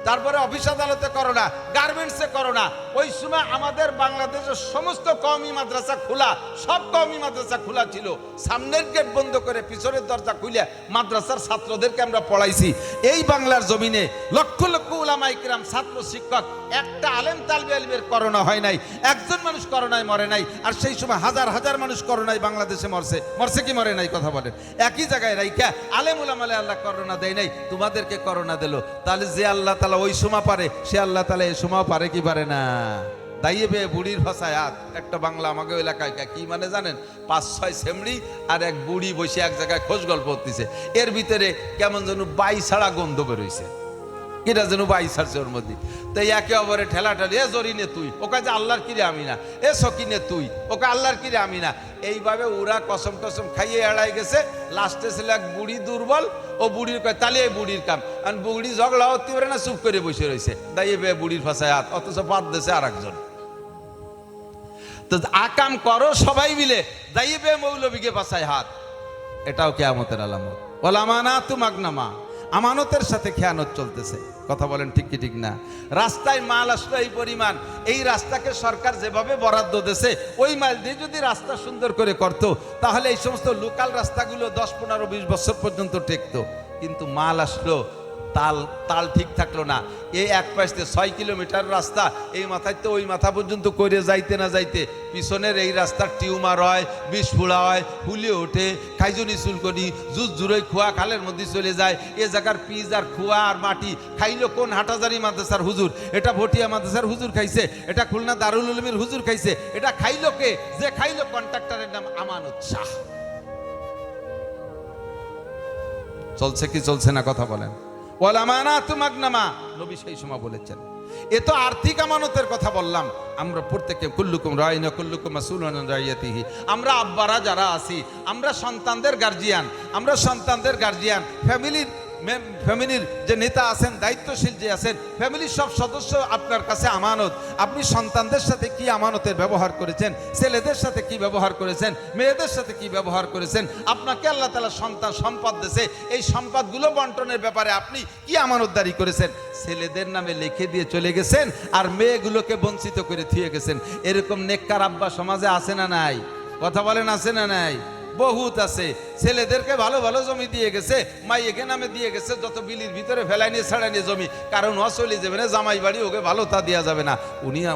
S1: তারপরে অফিস আদালতে করো না, গার্মেন্টসে করো না। ওই সময় আমাদের বাংলাদেশের সমস্ত কওমি মাদ্রাসা খোলা, সব কওমি মাদ্রাসা খোলা ছিল। সামনের গেট বন্ধ করে পিছনের দরজা খুলে মাদ্রাসার ছাত্রদেরকে আমরা পড়াইছি। এই বাংলার জমিনে লক্ষ লক্ষ উলামা ইকরাম, ছাত্র শিক্ষক, একটা আলেম তালবে ইলমের করোনা হয় নাই, একজন মানুষ করোনায় মরে নাই। আর সেই সময় হাজার হাজার মানুষ করোনায় বাংলাদেশে মরছে কি মরে নাই? কথা বলেন। একই জায়গায় রাইখা আলেম উলামালে আল্লাহ করোনা দেয় নাই, তোমাদেরকে করোনা দিল। তাহলে যে আল্লাহ তাআলা ওই সময় পারে, সে আল্লাহ তাআলা এই সময় পারে কি পারে না? দাইয়ে বুড়ির ভাষায় হাত। একটা বাংলা আমাকে এলাকায় কি মানে জানেন? 5-6 সেমড়ি আর এক বুড়ি বসে এক জায়গায় খোঁজ গল্প করতেছে। এর ভিতরে কেমন যেন বাই ছাড়া গন্ধ বেরোইছে, কিরা যেন বাই ছাড়ছে ওর মধ্যে। তো একে অপরে ঠেলাঠালি, এ জরিনে তুই, ওকে যে আল্লাহর কিরে আমি না, এ সকিনে তুই, ওকে আল্লাহর কিরে আমি না। এইভাবে ওরা কসম টসম খাইয়ে এড়াই গেছে। লাস্টে ছিল এক বুড়ি দুর্বল, ও বুড়ির কয় তাহলে এই বুড়ির কাম। আর বুড়ি ঝগড়া হতে পারে না, চুপ করে বসে রয়েছে। দাইয়ে বুড়ির ভাষায় হাত, অথচ বাদ দিয়েছে আর একজন। তো আকাম করো সবাই মিলে, দাইয়ে মৌলবীকে ভাষায় হাত। এটাও কিয়ামতের আলামত। ওয়াল আমানাতু মাগনামা, আমানতের সাথে খেয়ানত চলতেছে। কথা বলেন ঠিক কি ঠিক না? রাস্তায় মাল আসলো এই পরিমাণ, এই রাস্তাকে সরকার যেভাবে বরাদ্দ দিয়েছে, ওই মাল দিয়ে যদি রাস্তা সুন্দর করে করতো, তাহলে এই সমস্ত লোকাল রাস্তাগুলো 10-15-20 বছর পর্যন্ত টেকতো। কিন্তু মাল আসলো, তাল ঠিক থাকলো না। এই এক পাশে 6 কিলোমিটার রাস্তা, এই মাথায় তো ওই মাথা পর্যন্ত করে যাইতে না যাইতে পিছনের এই রাস্তার টিউমার হয়, বিষ ফুলা হয়, ফুলে ওঠে, খাইজনি চুলকনি জুস জুড়োই খোয়া খালের মধ্যে চলে যায়। এ জায়গার পিজ আর খোয়া আর মাটি খাইলো কোন? হাটাজারি মাদ্রাসার হুজুর, এটা ভটিয়া মাদ্রাসার হুজুর খাইছে, এটা খুলনা দারুল উলুমের হুজুর খাইছে। এটা খাইলো কে? যে খাইলো কন্ট্রাক্টরের নাম আমানত শাহ। চলছে কি চলছে না? কথা বলেন। ওয়াল আমানাতু মাগনামা, নবী সেই সময় বলেছেন। এ তো আর্থিক আমানতের কথা বললাম। আমরা প্রত্যেকে কুল্লুকুম রাইনা কুল্লুকুম মাসউলুন আন রাইয়াতিহি। আমরা আব্বারা যারা আছি, আমরা সন্তানদের গার্জিয়ান, ফ্যামিলির যে নেতা আছেন, দায়িত্বশীল যে আছেন, ফ্যামিলির সব সদস্য আপনার কাছে আমানত। আপনি সন্তানদের সাথে কি আমানতের ব্যবহার করেছেন? ছেলেদের সাথে কি ব্যবহার করেছেন? মেয়েদের সাথে কি ব্যবহার করেছেন? আপনাকে আল্লাহ তাআলা সন্তান সম্পদ দিয়েছে, এই সম্পদগুলো বন্টনের ব্যাপারে আপনি কি আমানতদারি করেছেন? ছেলেদের নামে লিখে দিয়ে চলে গেছেন, আর মেয়েগুলোকে বঞ্চিত করে থুয়ে গেছেন। এরকম নেককার আব্বা সমাজে আছে না নাই? কথা বলেন, আছে না নাই? বহুত আছে। ছেলেদেরকে ভালো ভালো জমি দিয়ে গেছে, মাইয়েকে নামে দিয়ে গেছে যত বিলির ভিতরে ফেলাই নিয়ে ছাড়াই নিয়ে জমি, কারণ ও চলে যাবে না, জামাই বাড়ি ওকে ভালো তা দেওয়া যাবে না।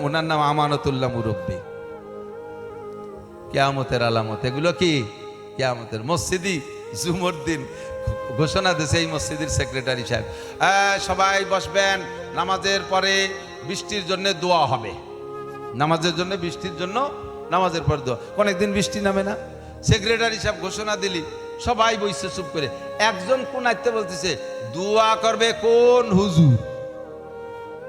S1: ওনার নাম আমানতুল্লাহ মুরব্বী। কিয়ামতের আলামত এগুলো কি? কিয়ামতের মসজিদি জুমার দিন ঘোষণা দিয়েছে এই মসজিদের সেক্রেটারি সাহেব, সবাই বসবেন, নামাজের পরে বৃষ্টির জন্য দোয়া হবে। নামাজের জন্য, বৃষ্টির জন্য নামাজের পর দোয়া। অনেকদিন বৃষ্টি নামে না, সেক্রেটারি সাহেব ঘোষণা দিলি, সবাই বইছে চুপ করে। একজন কোন আইতে বলতেছে, দোয়া করবে কোন হুজুর?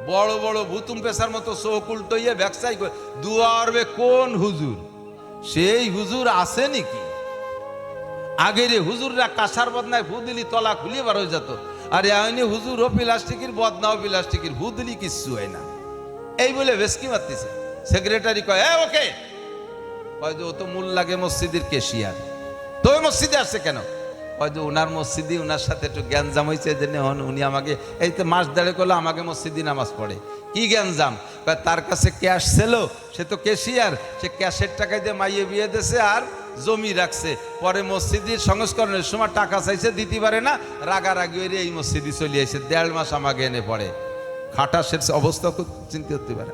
S1: বড় বড় ভুতুম পেশার মতো চোখ উল্টোইয়ে ব্যবসায়ী করে, দোয়া করবে কোন হুজুর? সেই হুজুর আছে নাকি? আগের হুজুররা কাঁসার বদনায় ফু দিলি তলা খুলিয়ে বার হয়ে যেত, আর এমনি হুজুর ও প্লাস্টিকের, বদনাও প্লাস্টিকের, ফু দিলি কিচ্ছু হয় না। এই বলে ভেসকি মারতেছে। সেক্রেটারি কয়, ওকে, হয়তো ও তো মূল লাগে মসজিদের কেশিয়ার, তো ওই মসজিদে আসছে কেন? হয়তো ওনার মসজিদে ওনার সাথে একটু জ্ঞানজাম হয়েছে, এই জন্য উনি আমাকে এই তো মাস দেড়ে করলো আমাকে মসজিদে নামাজ পড়ে। কি জ্ঞানজাম? তার কাছে ক্যাশ ছিল, সে তো কেশিয়ার, সে ক্যাশের টাকায় দিয়ে মাইয়ে বিয়ে দিয়েছে আর জমি রাখছে। পরে মসজিদের সংস্করণের সময় টাকা চাইছে, দিতে পারে না, রাগারাগি হয়ে এই মসজিদে চলে আসে। 1.5 মাস আমাকে এনে পড়ে। খাটা শেষ অবস্থা চিন্তা করতে পারে।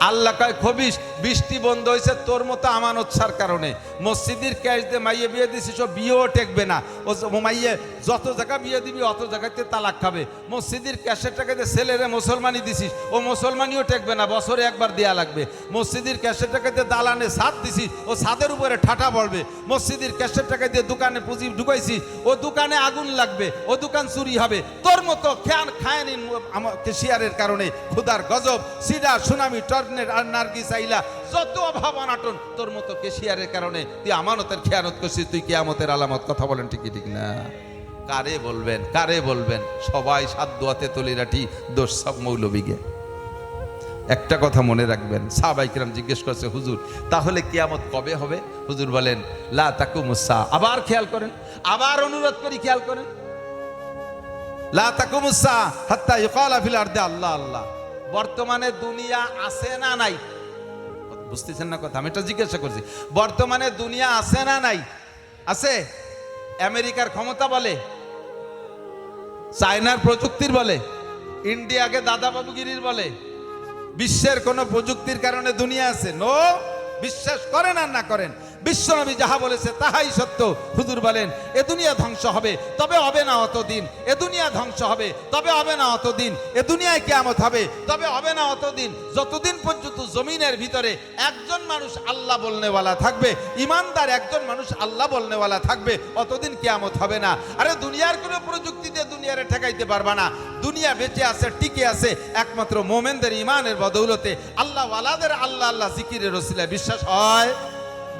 S1: আল্লাহ কয় খবিস, বৃষ্টি বন্ধ হয়েছে তোর মতো আমানত ছাড় কারণে। মসজিদের ক্যাশ দিয়ে মাইয়ে বিয়ে দিছিস, ও বিয়েও টেকবে না। ও মাইয়ে যত জায়গা বিয়ে দিবি অত জায়গাতে তালাক খাবে। মসজিদের ক্যাশের টাকা দিয়ে ছেলেরে মুসলমানি দিছিস, ও মুসলমানিও টেকবে না, বছরে একবার দেয়া লাগবে। মসজিদের ক্যাশের টাকা দিয়ে দালানে ছাদ দিছিস, ও ছাদের উপরে ঠাটা পড়বে। মসজিদের ক্যাশের টাকা দিয়ে দোকানে পুঁজি ঢুকাইছিস, ও দোকানে আগুন লাগবে, ও দোকান চুরি হবে। তোর মতো খায়নি কেশিয়ারের কারণে ক্ষুধার গজব, সিডা, সুনামি, টর্নেট আর নার্গিস আইলা, যত অভাব অনাটন তোর মতো কেশিয়ারের কারণে তুই আমানতের খেয়ানত করছিস। তুই কিয়ামতের আলামত। কথা বলেন ঠিক ঠিক না? কারে বলবেন, কারে বলবেন? সবাই সাত দোয়াতে তলিরাটি, দোষ সব মৌলবীকে। একটা কথা মনে রাখবেন, সাহাবায়ে কেরাম জিজ্ঞেস করছে হুজুর তাহলে কিয়ামত কবে হবে? হুজুর বলেন লা তাকুমুস সা। আবার খেয়াল করেন, আবার অনুরোধ করি খেয়াল করেন, লা তাকুমুস সা হাত্তা ইউকালা ফিল আরদি আল্লাহ আল্লাহ। বর্তমানে দুনিয়া আছে না নাই? বুঝতেছেন না কথা? আমি এটা জিজ্ঞাসা করছি, বর্তমানে দুনিয়া আছে না নাই? আছে। আমেরিকার ক্ষমতা বলে, চায়নার প্রযুক্তির বলে, ইন্ডিয়াকে দাদা বাবুগিরির বলে, বিশ্বের কোন প্রযুক্তির কারণে দুনিয়া আছে? নো। বিশ্বাস করেন আর না করেন, বিশ্বনবী যাহা বলেছে তাহাই সত্য। হুজুর বলেন এ দুনিয়া ধ্বংস হবে, তবে হবে না অতদিন। এ দুনিয়া ধ্বংস হবে, তবে হবে না অতদিন। এ দুনিয়ায় কিয়ামত হবে, তবে হবে না অতদিন। যতদিন পর্যন্ত জমিনের ভিতরে একজন মানুষ আল্লাহ বলনেওয়ালা থাকবে, ইমানদার একজন মানুষ আল্লাহ বলনেওয়ালা থাকবে, অতদিন কিয়ামত হবে না। আরে দুনিয়ার কোনো প্রযুক্তি দিয়ে দুনিয়ারে ঠেকাইতে পারবা না। দুনিয়া বেঁচে আছে, টিকে আছে একমাত্র মোমেনদের ইমানের বদৌলতে। আল্লাহ ওয়ালাদের আল্লাহ আল্লাহ জিকিরের ওসিলায়। বিশ্বাস হয়?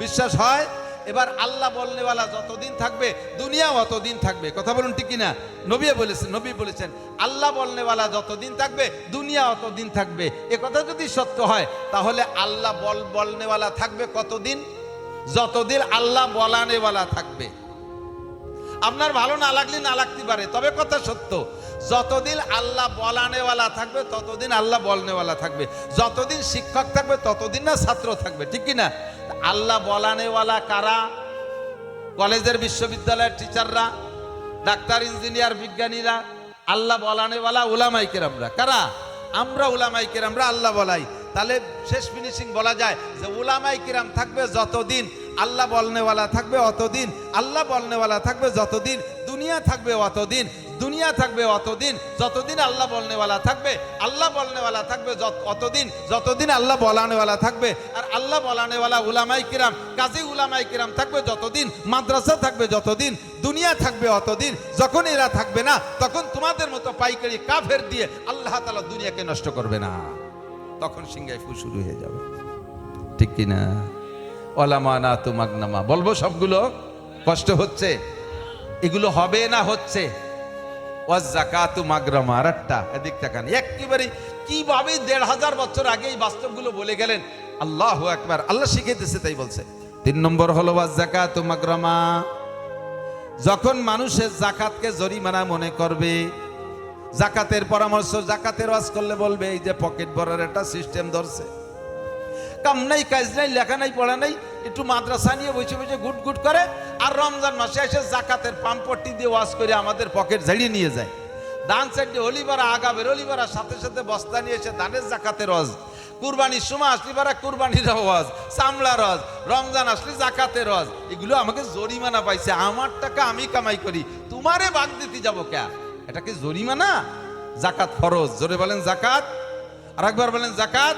S1: বিশ্বাস হয়? এবার আল্লাহ বলনেওয়ালা যতদিন থাকবে দুনিয়া অতদিন থাকবে। কথা বলুন ঠিক কিনা? নবী বলেছেন আল্লাহ বলনেওয়ালা যতদিন থাকবে দুনিয়া অতদিন থাকবে। এ কথা যদি সত্য হয় তাহলে আল্লাহ বলনেওয়ালা থাকবে কতদিন? যতদিন আল্লাহ বলানেওয়ালা থাকবে। আপনার ভালো না লাগলে না লাগতে পারে, তবে কথা সত্য, যতদিন আল্লাহ বলানেওয়ালা থাকবে ততদিন আল্লাহ বলনেওয়ালা থাকবে। যতদিন শিক্ষক থাকবে ততদিন না ছাত্র থাকবে, ঠিক কিনা? আল্লাহ বলানেওয়ালা কারা? কলেজের বিশ্ববিদ্যালয়ের টিচাররা, ডাক্তার ইঞ্জিনিয়ার বিজ্ঞানীরা। আল্লাহ বলানেওয়ালা উলামায়ে কেরামরা। কারা? আমরা উলামায়ে কেরামরা আল্লাহ বলাই। তাহলে শেষ ফিনিশিং বলা যায় যে উলামায়ে কেরাম থাকবে যতদিন, আল্লাহ বলনেওয়ালা থাকবে অতদিন। আল্লাহ বলনেওয়ালা থাকবে যতদিন, দুনিয়া থাকবে অতদিন। দুনিয়া থাকবে অতদিন যতদিন আল্লাহ বলনেওয়ালা থাকবে। আল্লাহ বলনেওয়ালা থাকবে অতদিন যতদিন আল্লাহ বলানেওয়ালা থাকবে। আর আল্লাহ বলানেওয়ালা উলামায়ে কেরাম, কাজী উলামায়ে কেরাম থাকবে যতদিন, মাদ্রাসা থাকবে যতদিন, দুনিয়া থাকবে অতদিন। যখন এরা থাকবে না তখন তোমাদের মতো পাইকারি কাফের দিয়ে আল্লাহ তাআলা দুনিয়াকে নষ্ট করবে না। তখন সিংহায় ফু শুরু হয়ে যাবে, ঠিক কিনা? ওলামা না তো মাগনামা বলবো সবগুলো? কষ্ট হচ্ছে? এগুলো হবে না হচ্ছে? ওয়াজ যাকাতু মাগরামা। আরেকটা এদিক তাকান, একেবারে কিভাবে ১৫০০ বছর আগে এই বাস্তবগুলো বলে গেলেন। আল্লাহু আকবার। আল্লাহ শিখিয়েছে তাই বলছে। ৩ নম্বর হলো ওয়াজ যাকাতু মাগরামা। যখন মানুষের যাকাতকে জরিমানা মনে করবে, যাকাতের পরামর্শ, যাকাতের ওয়াজ করলে বলবে এই যে পকেট ভরার একটা সিস্টেম ধরছে, কাম নাই কাজ নাই, লেখা নাই পড়া নাই, একটু মাদ্রাসা নিয়ে বসে বসে গুট গুট করে, আর রমজান মাসে এসে জাকাতের পাম্পটি দিয়ে ওয়াজ করে আমাদের পকেট ঝাড়িয়ে নিয়ে যায়। ধান সাইডে হলিবারা আগাবের হলিবারার সাথে সাথে বস্তা নিয়ে এসে ধানের জাকাতের ওয়াজ, কুরবানির সময় আসলি বারা কুরবানির ওয়াজ, চামড়ার ওয়াজ, রমজান আসলি জাকাতের ওয়াজ। এগুলো আমাকে জরিমানা পাইছে, আমার টাকা আমি কামাই করি, তোমারে ভাগ দিতে যাবো কে? এটাকে জরিমানা? জাকাত ফরজ। জোরে বলেন জাকাত। আর একবার বলেন জাকাত।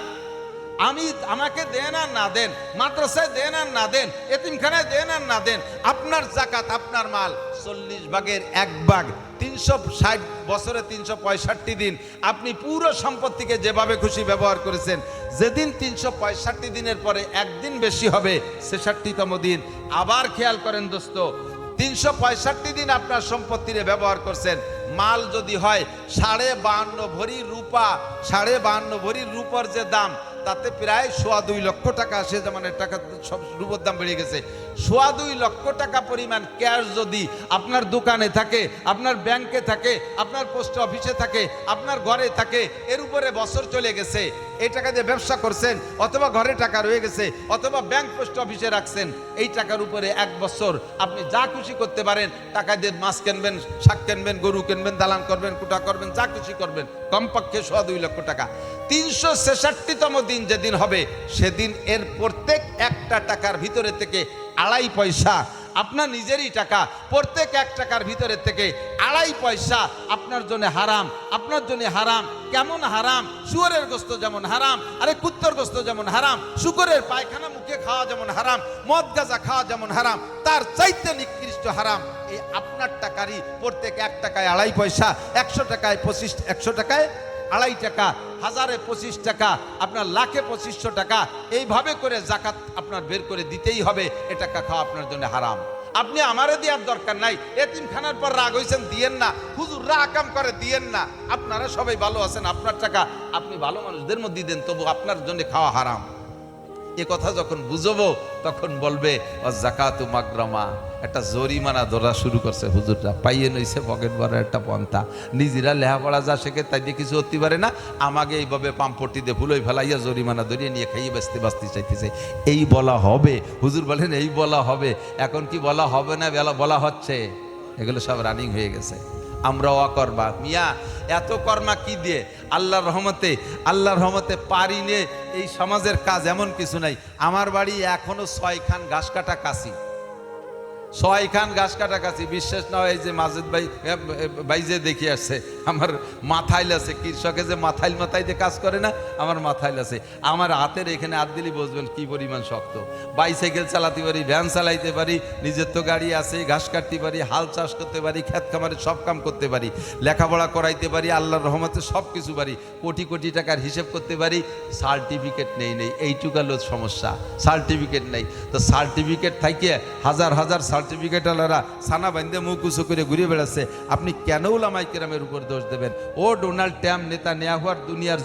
S1: আমাকে দেন আর না দেন, মাদ্রাসায় দেন আর না দেন, এতিমখানায় দেন আর না দেন, আপনার জাকাত আপনার মাল 40 ভাগের 1 ভাগ, 360 বছরে 365 দিন আপনি পুরো সম্পত্তিকে যেভাবে খুশি ব্যবহার করেছেন। যেদিন 365 দিনের পরে একদিন বেশি হবে 66তম দিন। আবার খেয়াল করেন দোস্ত, 365 দিন আপনার সম্পত্তিরে ব্যবহার করছেন। মাল যদি হয় 52.5 ভরি রূপা, 52.5 ভরি রূপার যে দাম, তাতে প্রায় 2.25 লক্ষ টাকা। সে জামানের টাকা সব রূপোর দাম বেড়ে গেছে। 2.25 লক্ষ টাকা পরিমাণ ক্যাশ যদি আপনার দোকানে থাকে, আপনার ব্যাংকে থাকে, আপনার পোস্ট অফিসে থাকে, আপনার ঘরে থাকে, এর উপরে বছর চলে গেছে, এই টাকা দিয়ে ব্যবসা করছেন, অথবা ঘরে টাকা রয়ে গেছে, অথবা ব্যাংক পোস্ট অফিসে রাখছেন, এই টাকার উপরে 1 বছর আপনি যা খুশি করতে পারেন। টাকা দিয়ে মাছ কিনবেন, শাক কিনবেন, গরু কিনবেন, দালান করবেন, কুটা করবেন, যা খুশি করবেন, কমপক্ষে 2.25 লক্ষ টাকা। 366তম দিন যেদিন হবে সেদিন এর প্রত্যেক একটা টাকার ভিতরে থেকে 2.5 পয়সা আপনার নিজেরই টাকা, প্রত্যেক 1 টাকার ভিতরে থেকে 2.5 পয়সা আপনার জন্য হারাম। আপনার জন্য হারাম। কেমন হারাম? শুয়োরের গোস্ত যেমন হারাম, আরে কুত্তর গোস্ত যেমন হারাম, শুকরের পায়খানা মুখে খাওয়া যেমন হারাম, মদ গাঁজা খাওয়া যেমন হারাম, তার চাইতে নিকৃষ্ট হারাম এই আপনার টাকারই প্রত্যেক 1 টাকায় 2.5 পয়সা, 100 টাকায় 100 টাকায় 2.5 টাকা, 1000-এ 25 টাকা, আপনার লাখে 2500 টাকা, এইভাবে করে জাকাত আপনার বের করে দিতেই হবে। এ টাকা খাওয়া আপনার জন্য হারাম। আপনি আমারে দেওয়ার দরকার নাই, এতিমখানার পর রাগ হইছেন দিয়েন না, হুজুররা আকাম করে দিয়েন না, আপনারা সবাই ভালো আছেন, আপনার টাকা আপনি ভালো মানুষদের মধ্যে দেন, তবু আপনার জন্য খাওয়া হারাম। এ কথা যখন বুঝবো তখন বলবে যাকাতু মাগরামা, একটা জরিমানা ধরা শুরু করছে হুজুররা, পাইয়ে নইছে পকেট ভরা একটা পন্থা, নিজেরা লেখাপড়া যা শেখে তাই দিয়ে কিছু হতে পারে না, আমাকে এইভাবে পাম্পটি দিয়ে ভুলোই ফেলাইয়া জরিমানা ধরিয়ে নিয়ে খাইয়ে বাঁচতে চাইতেছে। এই বলা হবে, হুজুর বলেন এই বলা হবে। এখন কি বলা হবে না, বলা হচ্ছে, এগুলো সব রানিং হয়ে গেছে। আমরা অকর্মা মিয়া, এত কর্মা কি দিয়ে? আল্লাহর রহমতে পারি নে, এই সমাজের কাজ এমন কিছু নাই। আমার বাড়ি এখনো 6 খান ঘাস কাটা কাছি, 6 খান ঘাস কাটা কাছি। বিশ্বাস না হয় যে মাজেদ ভাই যে দেখে আসছে, আমার মাথাইল আছে, কৃষকে যে মাথায় যে কাজ করে না, আমার মাথাইল আছে। আমার হাতের এখানে হাত দিলি বুঝবেন কি পরিমাণ শক্ত। বাইসাইকেল চালাতে পারি, ভ্যান চালাইতে পারি, নিজের তো গাড়ি আছে, ঘাস কাটতে পারি, হাল চাষ করতে পারি, ক্ষেত খামারে সব কাম করতে পারি, লেখাপড়া করাইতে পারি, আল্লাহর রহমতে সব কিছু পারি, কোটি কোটি টাকার হিসেব করতে পারি। সার্টিফিকেট নেই, এইটুকালো সমস্যা, সার্টিফিকেট নেই। তো সার্টিফিকেট থাকে হাজার হাজার সার্টিফিকেট আলারা সানা বান্ধে মুখ উঁচু করে ঘুরে বেড়াচ্ছে, আপনি কেন উলামায়ে কেরামের উপর দোষ দেবেন? ও ডোনাল্ড ট্রাম্প, নেতানিয়াহু আর দুনিয়ার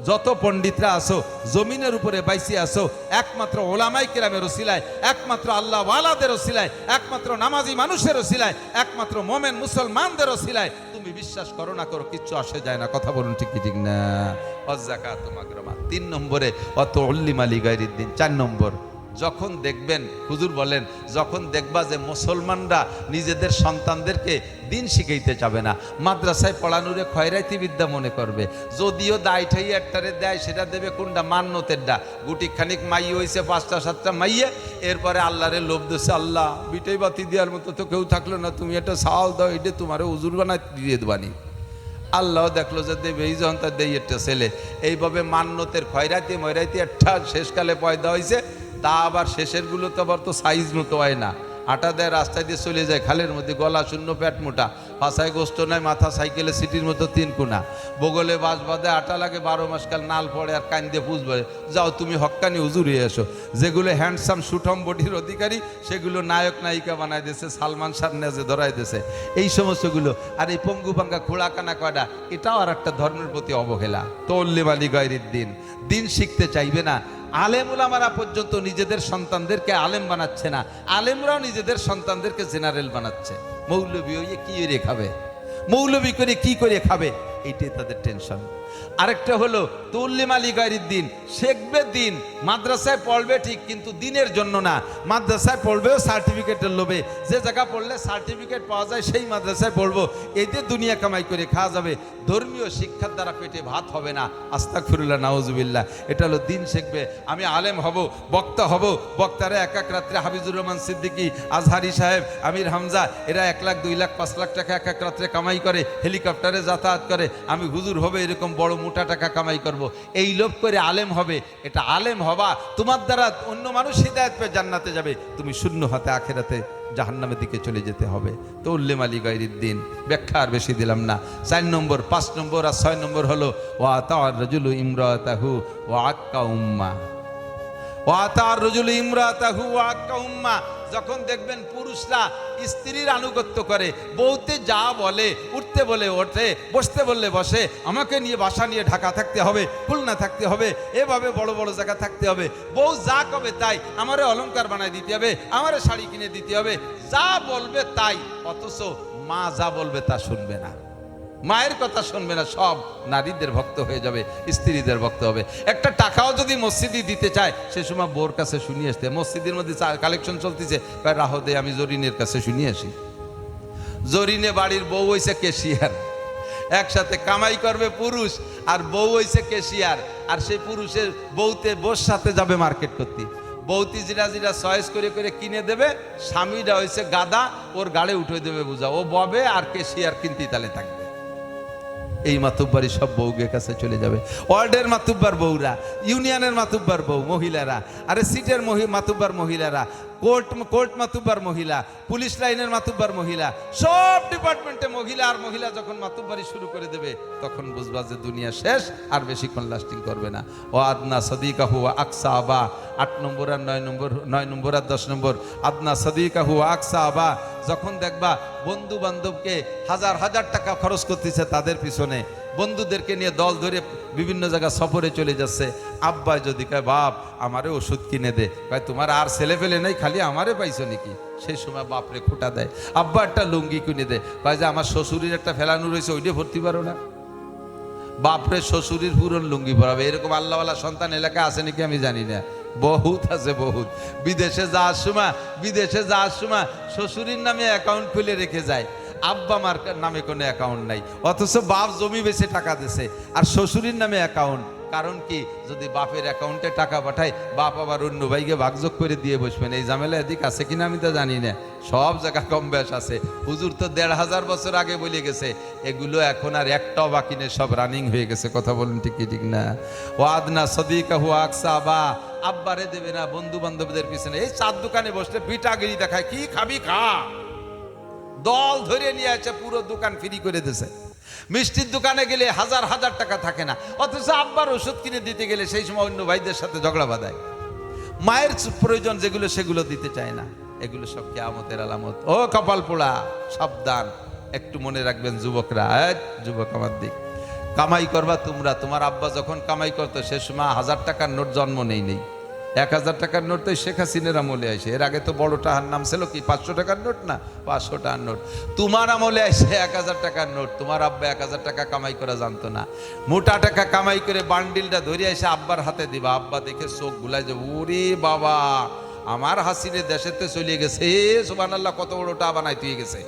S1: যত পণ্ডিতরা আসো, জমিনের উপরে বাইসি আসো, একমাত্র উলামায়ে কেরামের ওসিলায়, একমাত্র আল্লাহ ওয়ালাদের ওসিলায়, একমাত্র নামাজি মানুষের ওসিলায়, একমাত্র মোমেন মুসলমানদের ওসিলায়। তুমি বিশ্বাস করো না করো, কিচ্ছু আসে যায় না। কথা বলুন ঠিক কি ঠিক না? যাকাতু মাগরামা। 3 নম্বরে ওয়াতুল্লিমা লিগাইরিদ্দিন। 4 নম্বর, যখন দেখবেন, হুজুর বলেন, যখন দেখবা যে মুসলমানরা নিজেদের সন্তানদেরকে দিন শিখাইতে যাবে না, মাদ্রাসায় পড়ানোরে খয়রাইতি বিদ্যা মনে করবে, যদিও দায় ঠাই একটারে দেয়, সেটা দেবে কোনটা? মান্যতেরটা। গুটি খানিক মাই হয়েছে 5টা 7টা মাইয়ে, এরপরে আল্লাহরে লোভ দিচ্ছে, আল্লাহ বিটাই বাতি দেওয়ার মতো তো কেউ থাকলো না, তুমি একটা সাল দাও, এটা তোমারে হুজুর বানাই দিয়ে দেবানি। আল্লাহ দেখলো যে দেবে, এই যখন তার দেই একটা ছেলে, এইভাবে মান্যতের খয়রাইতি ময়রাইতি একটা শেষকালে পয়দা হয়েছে। তা আবার শেষের গুলো তো আবার তো সাইজ মতো হয় না, আটা দেয়, রাস্তায় দিয়ে চলে যায়, খালের মধ্যে গলা শূন্য, পেট মোটা, পাছায় গোস্ত নাই, মাথা সাইকেলে সিটির মতো 3 কোনা, বগলে বাস বাঁধে, আটা লাগে, 12 মাস কাল নাল পড়ে, আর কান দিয়ে পুষ বলে, যাও তুমি হক্কানি হুজুর হয়ে এসো। যেগুলো হ্যান্ডসাম সুঠম বডির অধিকারী, সেগুলো নায়ক নায়িকা বানায় দিয়েছে, সালমান শাহ নেজে ধরাই দিয়েছে, এই সমস্তগুলো। আর এই পঙ্গু ভাঙ্গা খোড়া কানা কয়টা, এটাও আর একটা ধর্মের প্রতি অবহেলা। তুল্লিমা লিগাইরিদ্দিন, দিন শিখতে চাইবে না। আলেম উলামারা পর্যন্ত নিজেদের সন্তানদেরকে আলেম বানাচ্ছে না, আলেমরাও নিজেদের সন্তানদেরকে জেনারেল বানাচ্ছে। মৌলবী হইয়ে কি করে খাবে, মৌলবী করে কি করে খাবে, এইটাই তাদের টেনশন। আরেকটা হলো তুল্লিমা লিগাইরিদ্দিন, শিখবে দিন, মাদ্রাসায় পড়বে ঠিক, কিন্তু দিনের জন্য না। মাদ্রাসায় পড়বেও সার্টিফিকেটের লোভে, যে জায়গা পড়লে সার্টিফিকেট পাওয়া যায় সেই মাদ্রাসায় পড়বো, এতে দুনিয়া কামাই করে খাওয়া যাবে, ধর্মীয় শিক্ষার দ্বারা পেটে ভাত হবে না। আস্তাগফিরুল্লাহ, নাউজুবিল্লাহ। এটা হলো দিন শিখবে। আমি আলেম হব, বক্তা হব, বক্তারা এক এক রাত্রে হাফিজুর রহমান সিদ্দিকী, আজহারি সাহেব, আমির হামজা, এরা 1 লাখ 2 লাখ 5 লাখ টাকা এক এক রাত্রে কামাই করে, হেলিকপ্টারে যাতায়াত করে, আমি হুজুর হবে এরকম বড় মোটা টাকা কামাই করব, এই লোভ করে আলেম হবে। এটা আলেম হবা, তোমার দ্বারা অন্য মানুষ হিদায়াত পেয়ে জান্নাতে যাবে, তুমি শূন্য হাতে আখেরাতে জাহান্নামের দিকে চলে যেতে হবে। তো উল্লেমা লিগাইরিদ্দিন, ব্যাখ্যা আর বেশি দিলাম না। 4 নম্বর, 5 নম্বর আর 6 নম্বর হলো ওয়া তা'আর রাজুলু ইমরাতাহু ওয়া আক্কা উম্মা। ওয়া তা'আর রাজুলু ইমরাতাহু ওয়া আক্কা উম্মা, যখন দেখবেন পুরুষরা স্ত্রীর আনুগত্য করে, বউতে যা বলে, উঠতে বলে ওঠে, বসতে বললে বসে, আমাকে নিয়ে বাসা নিয়ে ঢাকা থাকতে হবে, খুলনা থাকতে হবে, এভাবে বড় বড় জায়গা থাকতে হবে, বউ যা কবে তাই, আমারে অলংকার বানায় দিতে হবে, আমারে শাড়ি কিনে দিতে হবে, যা বলবে তাই। অথচ মা যা বলবে তা শুনবে না, মায়ের কথা শুনবে না, সব নারীদের ভক্ত হয়ে যাবে, স্ত্রীদের ভক্ত হবে। একটা টাকাও যদি মসজিদে দিতে চায়, সে সময় বোর কাছে শুনিয়ে আসতে, মসজিদের মধ্যে কালেকশন চলতেছে, রাহো দে আমি জরিনের কাছে শুনিয়ে আসি। জরিনে বাড়ির বউ হইছে ক্যাশিয়ার, একসাথে কামাই করবে পুরুষ, আর বউ হইছে ক্যাশিয়ার, আর সেই পুরুষের বউতে বোর সাথে যাবে মার্কেট করতে, বউতি জিরা জিরা চয়েস করে করে কিনে দেবে, স্বামীরা হয়েছে গাদা, ওর গাড়ে উঠে দেবে বোঝা, ও ববে আর ক্যাশিয়ার কিনতে তালে থাকবে। এই মাতুব্বারি সব বউকে কাছে চলে যাবে। ওয়ার্ডের মাতুব্বার বউরা, ইউনিয়নের মাতুব্বার বউ মহিলারা, আরে সিটের মাতুব্বার মহিলারা, কোর্ট মাতুব্বার মহিলা, পুলিশ লাইনের মাতুব্বার মহিলা, সব ডিপার্টমেন্টে মহিলা। আর মহিলা যখন মাতুব্বারি শুরু করে দেবে তখন বুঝবা যে দুনিয়া শেষ, আর বেশিক্ষণ লাস্টিং করবে না। ও আদনা সদিকাহু আকসা আবা, 8 নম্বর আর 9 নম্বর আর 10 নম্বর। আদনা সদিকাহু আকসা আবা, যখন দেখবা বন্ধু বান্ধবকে হাজার হাজার টাকা খরচ করতেছে তাদের পিছনে, বন্ধুদেরকে নিয়ে দল ধরে বিভিন্ন জায়গা সফরে চলে যাচ্ছে, আব্বা যদি কয় বাপ আমারে ওষুধ কিনে দে, কয় তোমার আর ছেলে ফেলে নেই, খালি আমারে পাইছো নাকি? সেই সময় বাপরে খুঁটা দেয়। আব্বা একটা লুঙ্গি কিনে দে, কয় যে আমার শ্বশুরের একটা ফেলানো রয়েছে, ওইটা ভর্তি পারো না? বাপরে শ্বশুরের পুরন লুঙ্গি পরাবে। এরকম আল্লাহওয়ালা সন্তান এলাকায় আছে নাকি আমি জানি না, বহুত আছে বহুত। বিদেশে যাওয়ার সময় শ্বশুরের নামে অ্যাকাউন্ট খুলে রেখে যায়, আব্বা মার নামে কোনো অ্যাকাউন্ট নাই, অথচ বাপ জমি বেচে টাকা দিছে আর শ্বশুরের নামে অ্যাকাউন্ট। কারণ কি, যদি বাপের অ্যাকাউন্টে টাকা পাঠায় বাপ আবার অন্য ভাইকে ভাগযোগ করে দিয়ে বসবেন। এই ঝামেলা এদিক আছে কিনা আমি তো জানি না, সব জায়গা কম বেশ আছে। হুজুর তো 1500 বছর আগে বলে গেছে, এগুলো এখন আর একটাও বাকি নেই, সব রানিং হয়ে গেছে। কথা বলেন ঠিক কি ঠিক না? ওয়াদনা সদিকাহু আকসা বা, আব্বারে দেবে না বন্ধু বান্ধবদের পিছনে। এই চার দোকানে বসলে পিঠাগিরি দেখায়, কি খাবি খা, দল ধরে নিয়ে আসে, পুরো দোকান ফ্রি করে দিয়েছে। মিষ্টির দোকানে গেলে হাজার হাজার টাকা থাকে না, অথচ আব্বার ওষুধ কিনে দিতে গেলে সেই সময় অন্য ভাইদের সাথে ঝগড়া বাঁধায়। মায়ের প্রয়োজন যেগুলো সেগুলো দিতে চায় না। এগুলো সব কিয়ামতের আলামত। ও কপাল পোড়া, সাবধান, একটু মনে রাখবেন যুবকরা। যুবক আমার দিক, কামাই করবা তোমরা। তোমার আব্বা যখন কামাই করতো সে সময় 1000 টাকার নোট জন্ম নেই। 1000 টাকার নোট তো শেখ হাসিনার আমলে আসে। এর আগে তো বড় টাকার নাম ছিল কি 500 টাকার নোট না, 500 টাকার নোট। তোমার আমলে আসে 1000 টাকার নোট। তোমার আব্বা 1000 টাকা কামাই করা জানতো না। মোটা টাকা কামাই করে বান্ডিলটা ধরে এসে আব্বার হাতে দিবা। আব্বা দেখে চোখ গুলাই যে, ওরে বাবা, আমার হাসিনে দেশেতে চলে গেছে, সুবহানাল্লাহ, কত বড় টাকা বানাই তুই গেছে।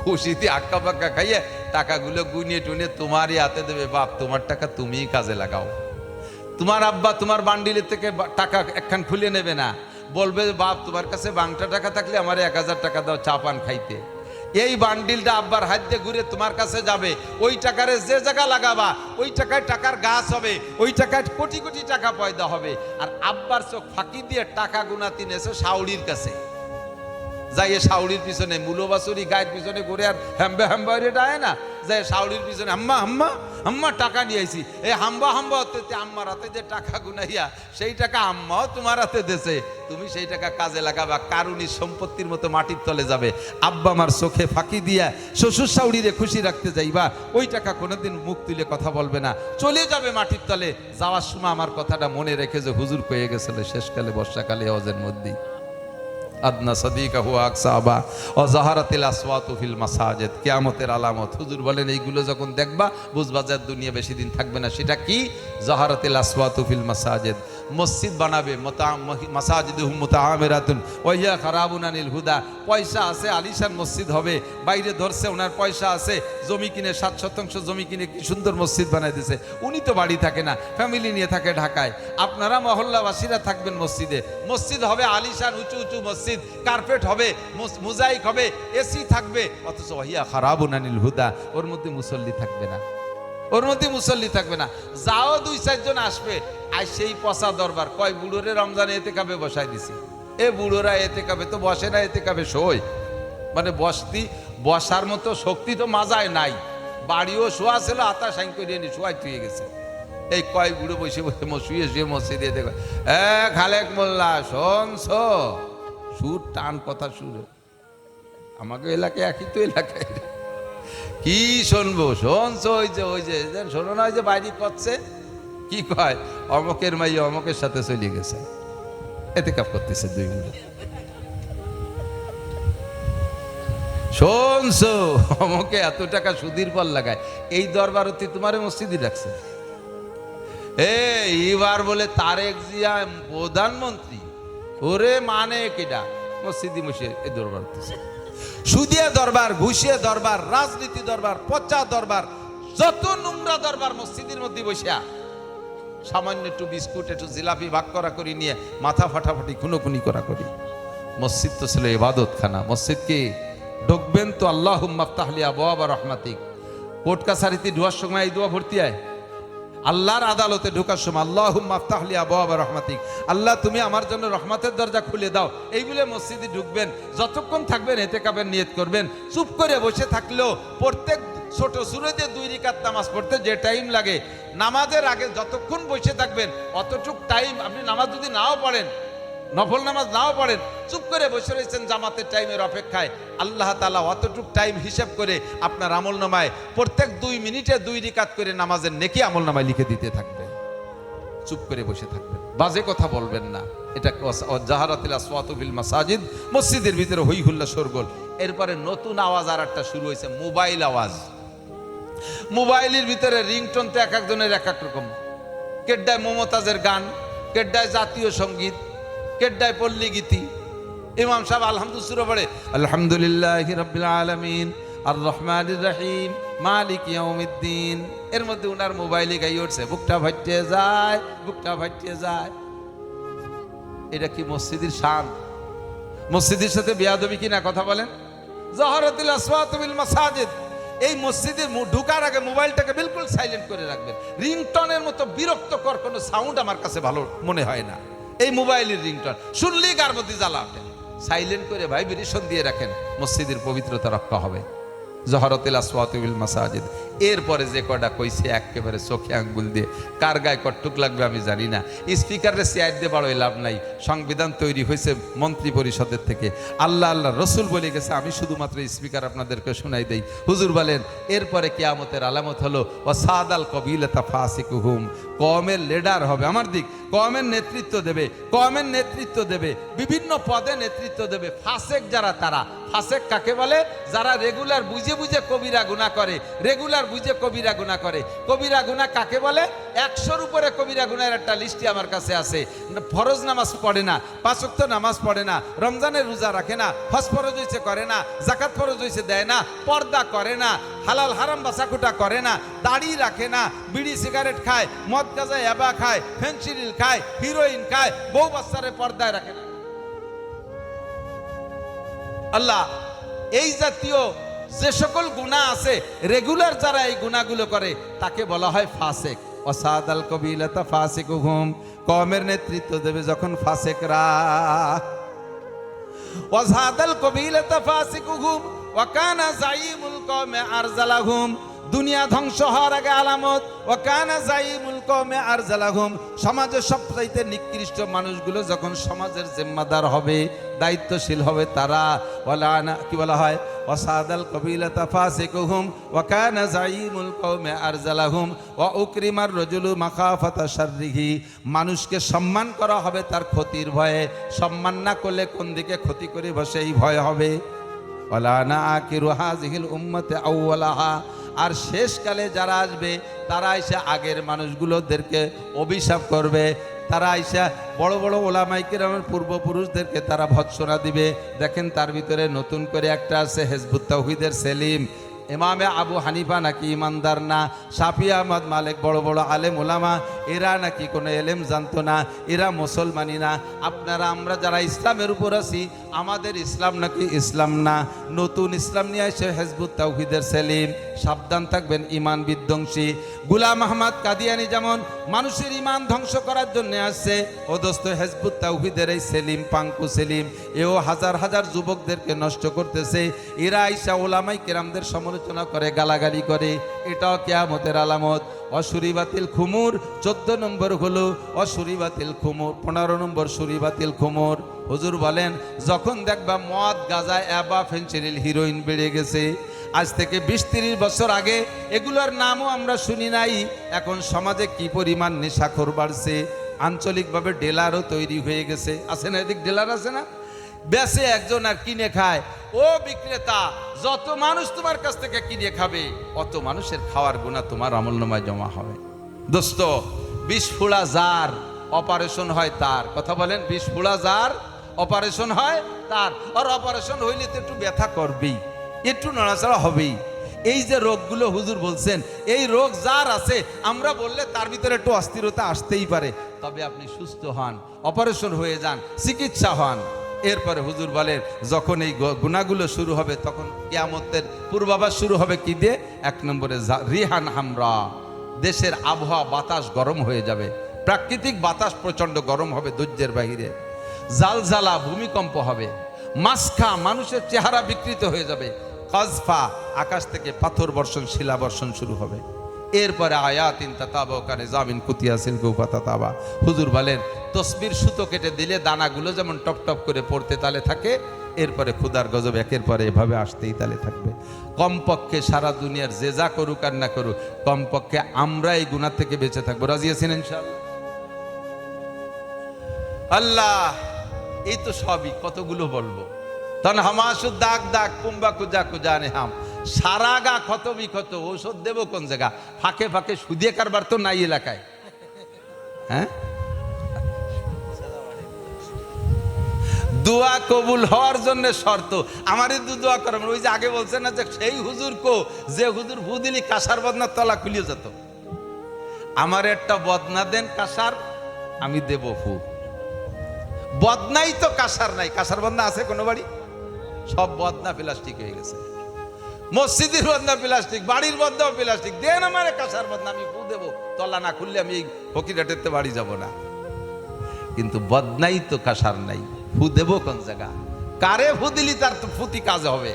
S1: খুশিতে আক্কা পাক্কা খাইয়ে টাকাগুলো গুনিয়ে টুনিয়ে তোমারই হাতে দেবে। বাপ, তোমার টাকা তুমিই কাজে লাগাও। তোমার আব্বা তোমার বান্ডিলের থেকে টাকা একখান খুলে নেবে না, বলবে বাপ তোমার কাছে বাংটা টাকা থাকলে আমার 1000 টাকা দাও চা পান খাইতে। এই বান্ডিলটা আব্বার হাত দিয়ে ঘুরে তোমার কাছে যাবে। ওই টাকারে যে জায়গা লাগাবা ওই টাকায় টাকার গাছ হবে, ওই টাকায় কোটি কোটি টাকা পয়দা হবে। আর আব্বার চোখ ফাঁকি দিয়ে টাকা গুনাতি নেছে শাউড়ির কাছে, যাই শাউড়ির পিছনে মূলবাসুরি গায়ের পিছনে ঘুরে আর হ্যাম্বা হ্যাম্বা ডায় না, যাই শাউড়ির পিছনে আম্মা আম্মা আম্মা টাকা নিয়ে আইছি। এই হাম্বা হাম্বা হতে আম্মার হাতে যে টাকা গুনাইয়া সেই টাকা আম্মাও তোমার হাতে দেছে, তুমি সেই টাকা কাজে লাগাবা। কারুনি সম্পত্তির মতো মাটির তলে যাবে। আব্বা আমার চোখে ফাঁকি দিয়া শ্বশুর শাউড়িরে খুশি রাখতে যাইবা, ওই টাকা কোনোদিন মুখ তুলে কথা বলবে না, চলে যাবে মাটির তলে। যাওয়ার সময় আমার কথাটা মনে রেখে যে হুজুর কয়ে গেছিল শেষকালে বর্ষাকালে হজের মধ্যে, আদনা সাদিকাহু আকসাবা ও জাহারাতিল আসওয়াতু ফিল মাসাজিদ, কিয়ামতের আলামত। হুজুর বলেন এইগুলো যখন দেখবা বুঝবা যে দুনিয়া বেশি দিন থাকবে না। সেটা কি? জাহারাতিল আসওয়াতু ফিল মাসাজিদ, মসজিদ বানাবে, মাসাজিদুহুম মুতাআমিরাতুন ওয়া হিয়া খারাবুন আনিল হুদা। পয়সা আছে, আলিশান মসজিদ হবে। বাইরে ধরছে ওনার পয়সা আছে, জমি কিনে 7% জমি কিনে কি সুন্দর মসজিদ বানাই দিয়েছে। উনি তো বাড়ি থাকে না, ফ্যামিলি নিয়ে থাকে ঢাকায়। আপনারা মহল্লাবাসীরা থাকবেন মসজিদে। মসজিদ হবে আলিশান, উঁচু উঁচু মসজিদ, কার্পেট হবে, মোজাইক হবে, এসি থাকবে, অথচ ওয়াহিয়া খারাবুন আনিল হুদা, ওর মধ্যে মুসল্লি থাকবে না, ওর মধ্যে মুসল্লি থাকবে না। যাও 2-4 জন আসবে, আর সেই পচা দরবার কয় বুড়োরে রমজানে এতে কাবে বসাই দিছি। এ বুড়োরা এতে কাবে তো বসে না, এতে কাবে শোয়, মানে বসার মতো শক্তি তো মাজায় নাই। বাড়িও শোয়া ছিল, আতা সাইন করিয়ে নি শোয়াই তুই গেছে। এই কয় বুড়ো বসে বসে শুয়ে শুয়ে মসজিদে দেখো, খালেক মোল্লা শোনছ, সুর টান কথা সুর, আমাকে এলাকায় একই তো এলাকায় কি শুনবো, শোনছ ওই যে শোনো না, ওই যে বাইরে করছে কি কয়, অমকের মাই অমকের সাথে চলে গেছে, এতে কাপ করতেছে 2 মিনিট। শোনছ অমকে এত টাকা সুদির পর লাগায়, এই দরবার অতি তোমার মসজিদই রাখছে। এইবার বলে তারেক জিয়া প্রধানমন্ত্রী, ওরে মানে কেডা মসজিদি মসে এই দরবার করতেছে। সুদিয়া দরবার, ঘুষিয়া দরবার, রাজনীতি দরবার, পচা দরবার, যত নোংরা দরবার মসজিদের মধ্যে বসিয়া সামান্য একটু বিস্কুট একটু জিলাপি ভাগ করা করি নিয়ে মাথা ফাটাফাটি খুনোখুনি করা করি। মসজিদ তো ছিল ইবাদত খানা। মসজিদ কি ঢুকবেন তো আল্লাহুম্মা আফতাহ লি আবওয়াবা রাহমাতিক, কোর্ট কাছারিতে ঢোয়ার সময় এই দোয়া ভর্তি হয়, আল্লাহর আদালতে ঢোকার সময় আল্লাহুম্মা আফতাহলি আবওয়াবা রাহমাতিক, আল্লাহ তুমি আমার জন্য রহমতের দরজা খুলে দাও, এই বলে মসজিদে ঢুকবেন। যতক্ষণ থাকবেন ইতিকাফের নিয়ত করবেন। চুপ করে বসে থাকলেও প্রত্যেক ছোট সূরাতে 2 রাকাত নামাজ পড়তে যে টাইম লাগে, নামাজের আগে যতক্ষণ বসে থাকবেন অতটুক টাইম আপনি নামাজ যদি নাও পড়েন, নফল নামাজ নাও পড়েন, চুপ করে বসে রয়েছেন জামাতের টাইমের অপেক্ষায়, আল্লাহ তাআলা অতটুক টাইম হিসাব করে আপনার আমলনামায় প্রত্যেক 2 মিনিটে 2 রাকাত করে নামাজের নেকি আমলনামায় লিখে দিতে থাকবে। চুপ করে বসে থাকবেন, বাজে কথা বলবেন না। এটা জাহারাতিল আসওয়াতু বিল মাসাজিদ, মসজিদের ভিতরে হই হুল্লা শোরগোল। এরপরে নতুন আওয়াজ আর একটা শুরু হয়েছে, মোবাইল আওয়াজ। মোবাইলের ভিতরে রিংটোন তো এক একজনের এক এক রকম। কেড্ডায় মমতাজের গান, কেড্ডায় জাতীয় সঙ্গীত, কেড্ডায় পল্লী গীতি। ইমাম সাহেব আলহামদুলিল্লাহ পড়ে আলহামদুলিল্লাহি রাব্বিল আলামিন আর রহমানির রহিম মালিক ইয়াউমিদ্দিন। এর মধ্যে উনার মোবাইলে গাই উঠছে বুকটা ফাটিয়ে যায়, বুকটা ফাটিয়ে যায়। এটা কি মসজিদের শান? মসজিদের সাথে বেয়াদবি কিনা কথা বলেন? জাহারাতিল আসওয়াতু বিল মাসাজিদ। এই মসজিদে ঢুকার আগে মোবাইলটাকে বিলকুল সাইলেন্ট করে রাখবেন। রিংটনের মতো বিরক্তকর কোনো সাউন্ড আমার কাছে ভালো মনে হয় না। এই মোবাইলের রিংটন শুনলেই গার মধ্যে জ্বালা ওঠে। সাইলেন্ট করে ভাইব্রেশন দিয়ে রাখেন, মসজিদের পবিত্রতা রক্ষা হবে। জহরতিল আসওয়াতু বিল মাসাজিদ। এরপরে যে কটা কইছে একেবারে চোখে আঙ্গুল দিয়ে, কার গায়ে কটুক লাগবে আমি জানি না। স্পিকারের চেয়ার দিয়ে বাড়োই লাভ নাই, সংবিধান তৈরি হয়েছে মন্ত্রী পরিষদের থেকে। আল্লাহ আল্লাহ রসুল বলে গেছে, আমি শুধুমাত্র স্পিকার আপনাদেরকে শোনাই দেই। হুজুর বলেন এরপরে কিয়ামতের আলামত হলো ওয়াসাদাল কবিলাতা ফাসিকুহুম, কওমের লিডার হবে আমার দিক, কওমের নেতৃত্ব দেবে, কওমের নেতৃত্ব দেবে, বিভিন্ন পদে নেতৃত্ব দেবে ফাসেক যারা, তারা ফাসেক কাকে বলে? যারা রেগুলার বুঝে বুঝে কবিরা গুনাহ করে, রেগুলার বুঝে কবিরা গুনাহ করে। কবিরা গুনাহ কাকে বলে? 100-র উপরে কবিরা গুনাহের একটা লিস্টই আমার কাছে আছে। ফরজ নামাজ পড়ে না, 5 ওয়াক্ত নামাজ পড়ে না, রমজানের রোজা রাখে না, হজ ফরজ হইছে করে না, যাকাত ফরজ হইছে দেয় না, পর্দা করে না, হালাল হারাম বাছাকুটা করে না, দাড়ি রাখে না, বিড়ি সিগারেট খায়, মদ গাঁজা ইয়াবা খায়, ফেনসিডিল খায়, হিরোইন খায়, বউ বাচ্চারে পর্দায় রাখে না। আল্লাহ এই জাতীয় যে সকল গুনাহ আছে, রেগুলার যারা এই গুনাহগুলো করে তাকে বলা হয় ফাসেক। ওয়াসাদাল কবিলাতা ফাসিকুহুম, কওমের নেতৃত্ব দেবে যখন ফাসেকরা। ওয়াসাদাল কবিলাতা ফাসিকুহুম ওয়া কানা যাইমুল কওমে আরজালাহুম, দুনিয়া ধ্বংস হওয়ার আগে আলামত। ওয়া কানা যাইমুল কওমে আরজালাহুম, সমাজের সবচাইতে নিকৃষ্ট মানুষগুলো যখন সমাজের জিম্মাদার হবে, দায়িত্বশীল হবে তারা। ওয়ালানা কি বলা হয়? ওয়াসাদাল কবিলাতা ফাসিকুহুম ওয়া কানা যাইমুল কওমে আরজালাহুম ওয়া উকরিমার রাজুলু মাখাফাতা শাররিহি, মানুষকে সম্মান করা হবে তার ক্ষতির ভয়ে। সম্মান না করলে কোন দিকে ক্ষতি করে বসে এই ভয় হবে। ওয়ালানা আকিরু হাযিহিল উম্মতি আউওয়ালাহা, আর শেষকালে যারা আসবে তারা এসে আগের মানুষগুলোদেরকে অভিশাপ করবে। তারা আইসা বড় বড় ওলামায়ে কেরামের পূর্বপুরুষদেরকে তারা ভৎসনা দিবে। দেখেন তার ভিতরে নতুন করে একটা আছে হিজবুত তাওহীদের সেলিম। ইমামে আবু হানিফা নাকি ইমানদার না, শাফি আহমদ মালিক বড় বড় আলেম ওলামা, এরা নাকি কোনো এলেম জানতো না, এরা মুসলমানি না। আপনারা আমরা যারা ইসলামের উপর আছি, আমাদের ইসলাম নাকি ইসলাম না, নতুন ইসলাম নিয়ে আসে হিজবুত তাওহীদের সেলিম। সাবধান থাকবেন ইমান বিধ্বংসী। গোলাম আহমদ কাদিয়ানি যেমন মানুষের ইমান ধ্বংস করার জন্য আসছে, ও দোস্ত হিজবুত তাওহীদের এই সেলিম, পাঙ্কু সেলিম, এও হাজার হাজার যুবকদেরকে নষ্ট করতেছে। এরা আইসা ওলামায়ে কেরামদের সমালোচনা করে, গালাগালি করে। এটাও কিয়ামতের আলামত। অসুরিবাতিল খুমুর 14 নম্বর হলো অসুরিবাতিল খুমুর, 15 নম্বর সুরিবাতিল খুমুর। হুজুর বলেন যখন দেখবা মদ গাঁজা ইয়াবা ফেনসিডিল হিরোইন বেড়ে গেছে, আজ থেকে 20-30 বছর আগে এগুলোর নামও আমরা শুনি নাই। এখন সমাজে কি পরিমাণ নেশাখোর বাড়ছে, আঞ্চলিকভাবে ডেলারও তৈরি হয়ে গেছে। আছে না এদিক ডেলার আছে না? বেচে একজন আর কিনে খায়। ও বিক্রেতা, যত মানুষ তোমার কাছ থেকে কিনে খাবে অত মানুষের খাওয়ার গুনাহ তোমার আমলনামায় জমা হবে। দোস্ত, 20 ফুড়া যার অপারেশন হয় তার, কথা বলেন, 20 ফুড়া যার অপারেশন হয় তার। আর অপারেশন হইলে তো একটু ব্যথা করবেই, একটু নড়াচড়া হবেই। এই যে রোগগুলো হুজুর বলছেন, এই রোগ যার আছে, আমরা বললে তার ভিতরে একটু অস্থিরতা আসতেই পারে। তবে আপনি সুস্থ হন, অপারেশন হয়ে যান, চিকিৎসা হন। এরপরে হুজুর বলেন যখন এই গুনাহগুলো শুরু হবে তখন কিয়ামতের পূর্বাভাস শুরু হবে কি দিয়ে? 1 নম্বরে রিহান হামরা, দেশের আবহাওয়া বাতাস গরম হয়ে যাবে, প্রাকৃতিক বাতাস প্রচণ্ড গরম হবে ধৈর্যের বাহিরে, জালজালা ভূমিকম্প হবে, মাসখা মানুষের চেহারা বিকৃত হয়ে যাবে, কাজফা আকাশ থেকে পাথর বর্ষণ শিলা বর্ষণ শুরু হবে। এরপরে আয়াতিন তাতাবা কানে জামিন কুতিয়া সিলকু পাতাতাবা। হুজুর বলেন তসবির সুতো কেটে দিলে দানাগুলো যেমন টপ টপ করে পড়তে তালে থাকে, এরপরে ক্ষুধার গজব একের পরে এভাবে আসতেই তালে থাকবে। কমপক্ষে সারা দুনিয়ার যে যা করুক আর না করুক, কমপক্ষে আমরা এই গুনাহ থেকে বেঁচে থাকবো। রাজি আছেন ইনশাআল্লাহ? আল্লাহ, এই তো সবই, কতগুলো বলবো। তন হামাসু দাগ দাগ কুম্বা কুজা কুজানে হাম, সারা গা ক্ষত বিক্ষত, ঔষধ দেবো কোন জায়গা? ফাঁকে ফাঁকে সুদিয়ে কারবার তো নাই এলাকায়, হ্যাঁ? দোয়া কবুল হওয়ার জন্য শর্ত, আমারই দোয়া করবেন। ওই যে আগে বলছেন না যে সেই হুজুর কো যে হুজুর ভু দিলি কাঁসার বদনার তলা খুলিয়ে যেত। আমার একটা বদনা দেন কাঁসার, আমি দেব ফু। বদনাই তো কাঁসার নাই, কাঁসার বদনা আছে কোনো বাড়ি? সব বদনা প্লাস্টিক হয়ে গেছে। মসজিদের বদনা প্লাস্টিক, বাড়ির বদনাও প্লাস্টিক। দেন আমার কাঁসার বদনা, আমি ফু দেবো, তলা না খুললে আমি এই ফকিরাটেতে বাড়ি যাব না। কিন্তু বদনাই তো কাঁসার নাই, ফু দেবো কোন জায়গা? কারে ফু দিলি তার তো ফুতি কাজ হবে।